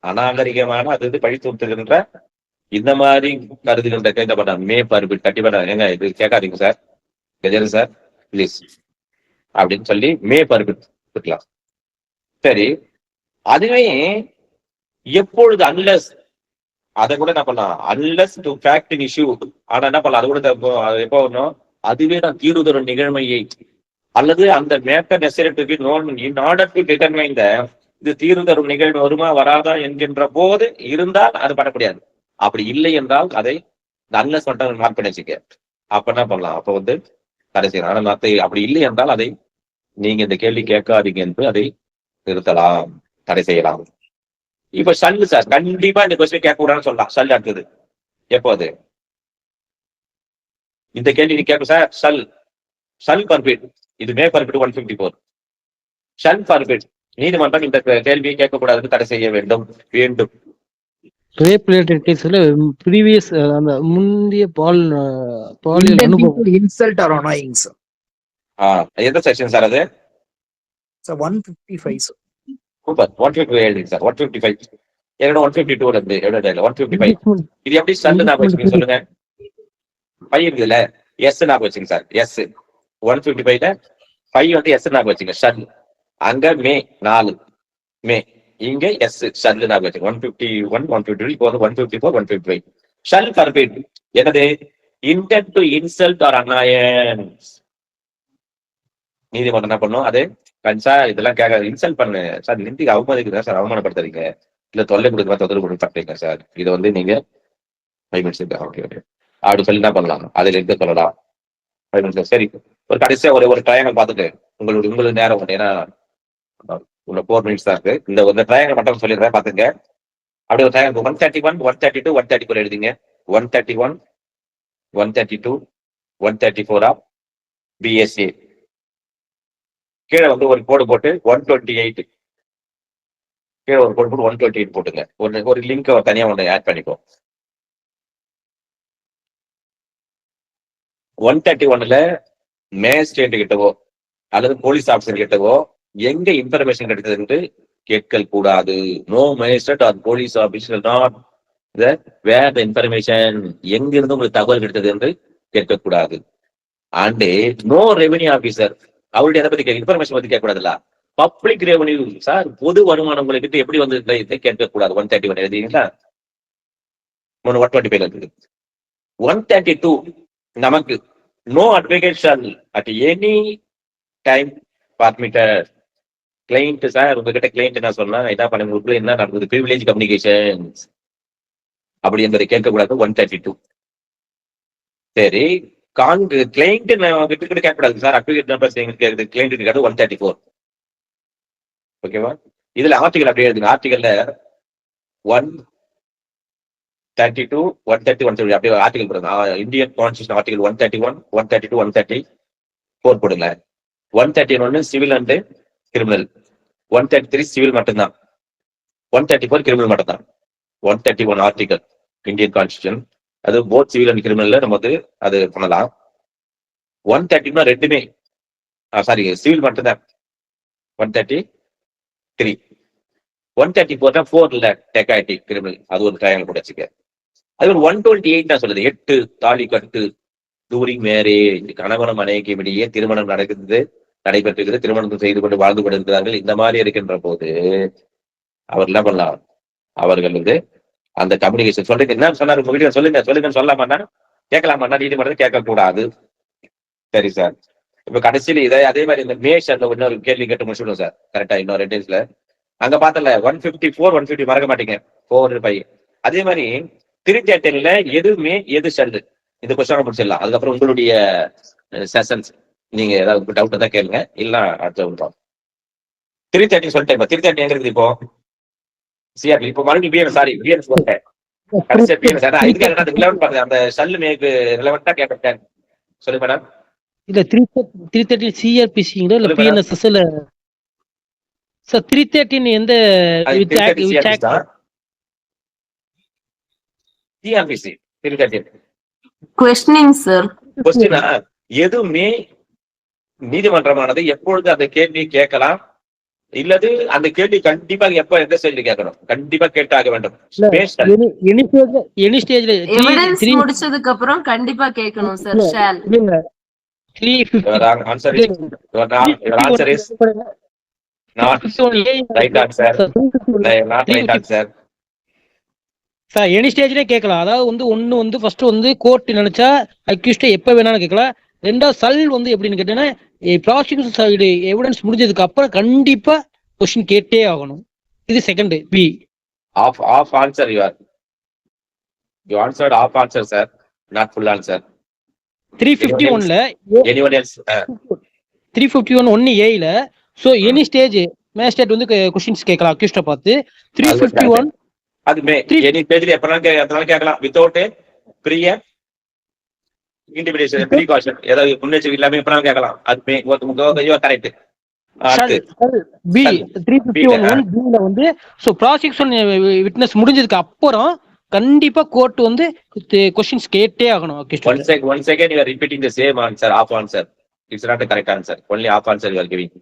அநாகரிகமான அது பழி தூற்றுகின்ற இந்த மாதிரி கருதுகின்ற கேட்கப்பட்ட மே பர்மிட் கண்டிப்பா எங்க இது கேட்காதீங்க சார், கஜரு சார் பிளீஸ் அப்படின்னு சொல்லி மே பர்மிட் கொடுக்கலாம். சரி, அதுவே எப்பொழுது அன்லெஸ், அதை கூட என்ன பண்ணலாம், அன்லெஸ் டு ஃபேக்ட் இஷ்யூ. ஆனா என்ன பண்ணலாம், அது கூட எப்போ வரணும், அதுவே நான் தீர்வு தரும் நிகழ்மையை அல்லது அந்த matter necessary known in order to determine த, இது தீர்வு தரும் நிகழ்வு வருமா வராதா என்கின்ற போது இருந்தால் அது பண்ண முடியாது. அப்படி இல்லை என்றால் அதை அன்லெஸ் மட்டும் மார்க் பண்ணி வச்சுக்க. அப்ப என்ன பண்ணலாம், அப்ப வந்து தடை செய்யலாம். ஆனால் அப்படி இல்லை என்றால் அதை நீங்க இந்த கேள்வி கேட்காதீங்க என்று அதை நிறுத்தலாம், தடை செய்யலாம். இப்ப சல்லு சார் கண்டிப்பா இந்த கொஸ்டின் கேட்க கூடாதுன்னு சொல்லலாம். சல் அடுத்தது எப்போது இந்த கேள்வி நீ கேட்க சார், சல் பர்மிட், இது மே பர்மிட் 154. ஷல் பர்மிட், நீதிமன்றம் இந்த கேள்வியை கேட்கக்கூடாதுன்னு தடை செய்ய வேண்டும். ரேப் ரிலேட்டட் கேஸ்ல ப்ரீவியஸ் அந்த முந்தைய பாலியல் அனுபவம். Insult or annoyance. எந்த செக்ஷன் சார் அது? Sir 155 sir. சூப்பர். 155 எழுதுங்க சார். 155 என்னோட 152 இருந்து எவ்வளவு 155. இது எப்படி ஸ்டண்ட் ஞாபகம் வச்சுக்கீங்க சொல்லுங்க. 5 இருக்குதுல்ல, எஸ் ஞாபகம் வச்சுங்க சார். எஸ் 155ல 5 வந்து எஸ் ஞாபகம் வச்சுங்க. ஸ்டண்ட் அங்க மே 4 மே, இங்க எஸ் ஷல் ஞாபகம் வச்சுங்க. 151 152 இப்போ வந்து 154 155 ஷல் பர்பிட் என்னது? Intent to insult or annoyance. நீதிமன்றம் என்ன பண்ணும்? அது சார் இதெல்லாம் கேட்க இன்சல்ட் பண்ணு சார், நிந்திக்கு அவமதிக்குதா சார், அவமானப்படுத்துறீங்க இல்ல தொல்லை கொடுக்குறா தொந்தரவு கொடுப்பீங்க சார், இதை வந்து நீங்க 5 மினிட்ஸ் ஓகே ஓகே அப்படி சொல்லி என்ன பண்ணலாம், அதுல இருந்து சொல்லலாம் 5 மினிட்ஸ். சரி, ஒரு கடைசியா ஒரு ட்ரையாங்கல் பார்த்துட்டு உங்களுக்கு நேரம், ஏன்னா உள்ள 4 மினிட்ஸ் தான் இருக்கு. இந்த ட்ரையாங்கல் மட்டும் சொல்லிடுறேன் பாத்துங்க. அப்படி ஒரு ட்ரையாங்கல் 131 132 134 எழுதிங்க. 131 132 134 ஆஃப் பிஎஸ்ஏ. கீழே வந்து ஒரு கோடு போட்டு 128 கீழே ஒரு கோடு போட்டு 128 போட்டுங்க. ஒரு லிங்க் தனியா ஒன்று ஆட் பண்ணிக்கோ. 131ல மேஜிஸ்ட்ரேட் கிட்டவோ அல்லது போலீஸ் ஆபீசர் கிட்டவோ எங்க இன்ஃபர்மேஷன் கிடைத்தது கேட்கல் கூடாது. No magistrate or police officer not where the information, எங்க இருந்து உங்களுக்கு தகவல் கிடைத்தது என்று கேட்கக்கூடாது. அண்ட் நோ ரெவென்யூ ஆபீசர் அவருடைய எதை பத்தி இன்ஃபர்மேஷன் பத்தி கேட்கக்கூடாதுல்ல. பப்ளிக் ரெவென்யூ சார், பொது வருமானம் உங்களுக்கு எப்படி வந்து கேட்கக்கூடாது. 131 எழுதிங்களா? 125 இருக்கு. 132 நமக்கு no advocate shall at any time permitted. Client sir, உங்ககிட்ட கிளைண்ட் என்ன சொன்னா என்ன பண்ண உங்களுக்குள்ள என்ன நடக்குது, பிரிவிலேஜ் கம்யூனிகேஷன்ஸ் அப்படி என்பதை கேட்கக்கூடாது. 132. சரி, கிளைண்ட் கிட்ட கேட்கக்கூடாது சார், அட்வொகேட் நம்பர்ஸ் எங்களுக்கு கிளைண்ட் இருக்காது. 134 ஓகேவா? இதுல ஆர்டிகல் அப்படியே எழுதுங்க. ஆர்டிகல்ல 132 130 130 அப்படியே ஆர்டிகல் போடுங்க. இந்தியன் கான்ஸ்டியூஷன் ஆர்டிகல் 131 132 134 போடுங்க. 131 சிவில் அண்ட் கிரிமினல், 133 சிவில் மட்டும்தான், 134 கிரிமினல் மட்டும்தான். 131 ஆர்டிகல் இந்தியன் கான்ஸ்டியூஷன், அது போத் சிவில் அண்ட் கிரிமினல்ல நம்ம வந்து அது பண்ணலாம். 130 ரெண்டுமே சாரி சிவில் மட்டும்தான். 133 134 தான் 4ல டெக்காய்டி கிரிமினல், அது ஒரு ட்ரையாங்கல் கூட வச்சுக்க. அது ஒரு 128 தான் சொல்லுது. 8 தாலி கட்டு டூரிங் மேரேஜ், கணவனும் மனைவிக்கும் இடையே திருமணம் நடைபெற்றிருக்கிறது, திருமணம் செய்து கொண்டு வாழ்ந்து கொண்டிருக்கிறார்கள். இந்த மாதிரி இருக்கின்ற போது அவர் என்ன பண்ணலாம், அவர்கள் வந்து அந்த கம்யூனிகேஷன் சொல்றீங்க என்ன சொன்னாரு உங்க வீடியோ சொல்லுங்கன்னு சொல்லலாமா, கேட்கலாமா? நீதிமன்றம் கேட்கக்கூடாது. சரி சார், இப்ப கடைசியில இதை அதே மாதிரி இந்த மேஷன்ல இன்னொரு கேள்வி கேட்டு முடிச்சுடுவோம் சார். கரெக்டா இன்னொரு ரெண்டேஸ்ல அங்க பார்த்தல 154 150 மறக்க மாட்டீங்க 4 5. அதே மாதிரி 330ல எது ஷல்லு, இந்த கொஸ்டின் முடிச்சிடலாம். அதுக்கப்புறம் உங்களுடைய செஷன்ஸ் நீங்க ஏதாவது டவுட் தான் கேளுங்க, இல்ல அடுத்த 330 சொல்லிட்டேன். இப்ப 330 எங்க இருக்குது இப்போ சிஆர்பி, இப்போ மறுபடியும் பிஎன் சாரி பிஎன் சொல்லிட்டேன். கடைசியா பிஎன் சார் அந்த ஷல்லு மேக்கு ரிலவெண்டா கேட்டேன். சொல்லு மேடம். இல்ல 330 சிஆர்பிசிங்களா இல்ல பிஎன்எஸ்எஸ்ல சார்? 313 எந்த சிஆர்பிசி 330 கொஸ்டினிங் சார். கொஸ்டினா எதுவுமே நீதிமன்றமானது எப்பொழுது அந்த கேள்வி கேட்கலாம், இல்லது அந்த கேள்வி கண்டிப்பா எப்ப எந்த ஸ்டேஜ்ல கேட்கணும், கண்டிப்பா கேட்டாக வேண்டும். எவிடன்ஸ் முடிச்சதுக்கு அப்புறம் கண்டிப்பா கேட்கணும் சார். Shall answer is not right answer. Not right answer. Sir any ஸ்டேஜ்லயே கேட்கலாம். அதாவது ஒன்னு ஃபர்ஸ்ட் கோர்ட் நினைச்சா அக்யூஸ்ட எப்ப வேணாலும் கேட்கலாம். ரெண்டாவது சல் எப்படின்னு கேட்டீங்கன்னா ப்ராசிக்யூஷன் சைடு எவிடன்ஸ் முடிஞ்சதுக்கு அப்புறம் கண்டிப்பா கொஸ்டின் கேட்டே ஆகணும். இது second B. Half answer you answered half answer sir, not full answer. 351ல anyone else 351 1A ல so any stage magistrate questions கேட்கலாம் அக்யூஸ்ட பார்த்து. 351 அது எனி ஸ்டேஜ்ல எப்பனாலும் கேட்கலாம் வித்அவுட் ப்ரீயர் இன்டிமிடேஷன் ப்ரீகாஷன், ஏதாவது முன்னெச்சரிக்கை இல்லாம எப்பனாலும் கேட்கலாம். அது கரெக்ட். பி 351 1B ல சோ ப்ராசிக்யூஷன் விட்னஸ் முடிஞ்சதுக்கு அப்புறம் கண்டிப்பா கோர்ட் வந்து கொஸ்டின்ஸ் கேட்டே ஆகணும். Okay One second, you are repeating the same answer, half answer. It's not a correct answer. Only half answer you are giving.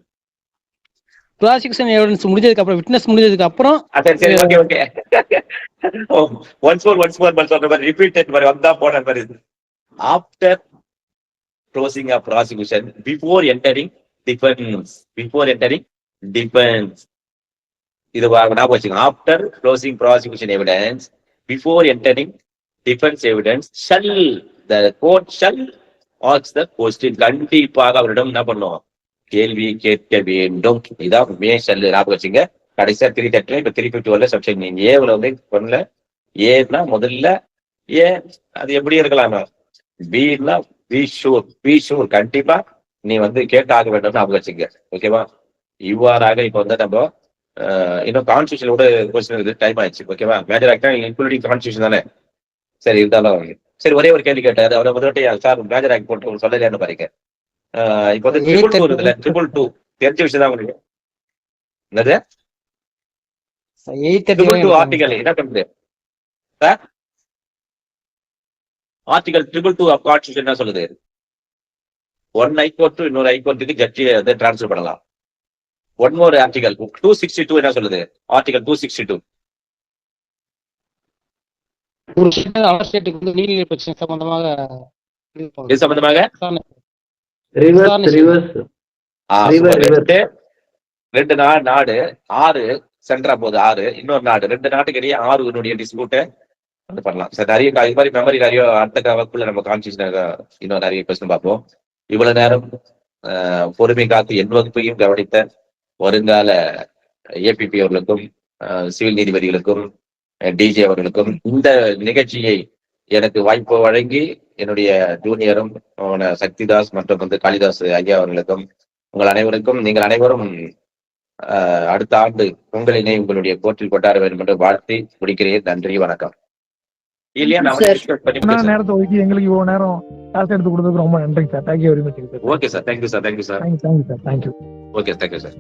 Prosecution evidence முடிஞ்சதுக்கு அப்புறம், witness முடிஞ்சதுக்கு அப்புறம் சரி, okay. Once more, repeat it. After closing of prosecution, before entering defense. இது ஞாபகம் வச்சுங்க. After closing prosecution evidence, before entering defense evidence, the court shall ask the question. கண்டிப்பாக அவரிடம் என்ன பண்ணும்? கேள்வி கேட்க வேண்டும். இதான் ஷல் ஞாபகம் வச்சுங்க. கடைசியா 330 இப்ப 351 செக்ஷன் ஏல வந்து பண்ணல. ஏன்னா முதல்ல ஏ அது எப்படி இருக்கலாம்? பீனா பி ஷூர் கண்டிப்பா நீ வந்து கேட்டாக வேண்டும் ஞாபகம் வச்சுங்க. ஓகேவா? இவ்வாறாக இப்ப வந்து நம்ம இன்னும் கான்ஸ்டியூஷன் கூட கொஸ்டின் இருக்குது. டைம் ஆயிடுச்சு. ஓகேவா? மேஜர் ஆக்டா இன்க்ளூடிங் கான்ஸ்டியூஷன் தானே. சரி இருந்தாலும் சரி ஒரே ஒரு கேள்வி கேட்டாரு. அவரை முதல்ல சார் மேஜர் ஆக்ட் போட்டு சொல்லலையான்னு பாருங்க. இப்ப வந்து 222 இருக்குல்ல, 222 தெரிஞ்ச விஷயம் தான் உங்களுக்கு. என்னது 222 ஆர்டிகல் என்ன பண்ணுது சார்? ஆர்டிகல் 222 ஆஃப் கான்ஸ்டியூஷன் என்ன சொல்லுது? ஒன் ஹைகோர்ட் இன்னொரு ஹைகோர்ட்டுக்கு ஜட்ஜி வந்து டிரான்ஸ்ஃபர் பண்ணலாம். ஒன் மோர் ஆர்டிகல் 262 என்ன சொல்லுது? ஆர்டிகல் 262 நீதிநெறி பிரச்சனை சம்பந்தமாக இது சம்பந்தமாக ரெண்டு நாடு 6 சென்டரா போகுது. 6 இன்னொரு நாடு 2 நாட்டுக்கு இடையே 6 டிஸ்பியூட்டை வந்து பண்ணலாம். சார் நிறைய இது மாதிரி மெமரி நிறைய அடுத்த வகுப்புல நம்ம கான்ஸ்டியூஷன் இன்னும் நிறைய கொஸ்டின் பார்ப்போம். இவ்வளவு நேரம் பொறுமை காத்து என் வகுப்பையும் கவனித்த வருங்கால ஏபிபி அவர்களுக்கும் சிவில் நீதிபதிகளுக்கும் டிஜே அவர்களுக்கும் இந்த நிகழ்ச்சியை எனக்கு வாய்ப்பு வழங்கி என்னுடைய ஜூனியரும் சக்திதாஸ் மற்றும் வந்து காளிதாஸ் ஐயா அவர்களுக்கும் உங்கள் அனைவருக்கும் நீங்கள் அனைவரும் அடுத்த ஆண்டு உங்களினை உங்களுடைய கோர்ட்டில் கொண்டாட வேண்டும் என்று வாழ்த்தி முடிக்கிறேன். நன்றி, வணக்கம். நேரத்தை ஒதுக்கி எங்களுக்கு இவ்வளவு நேரம் கிளாஸ் எடுத்து கொடுத்ததுக்கு ரொம்ப நன்றிங்க sir. Thank you very much. Okay sir, thank you sir. Thank you sir. Okay, thank you sir.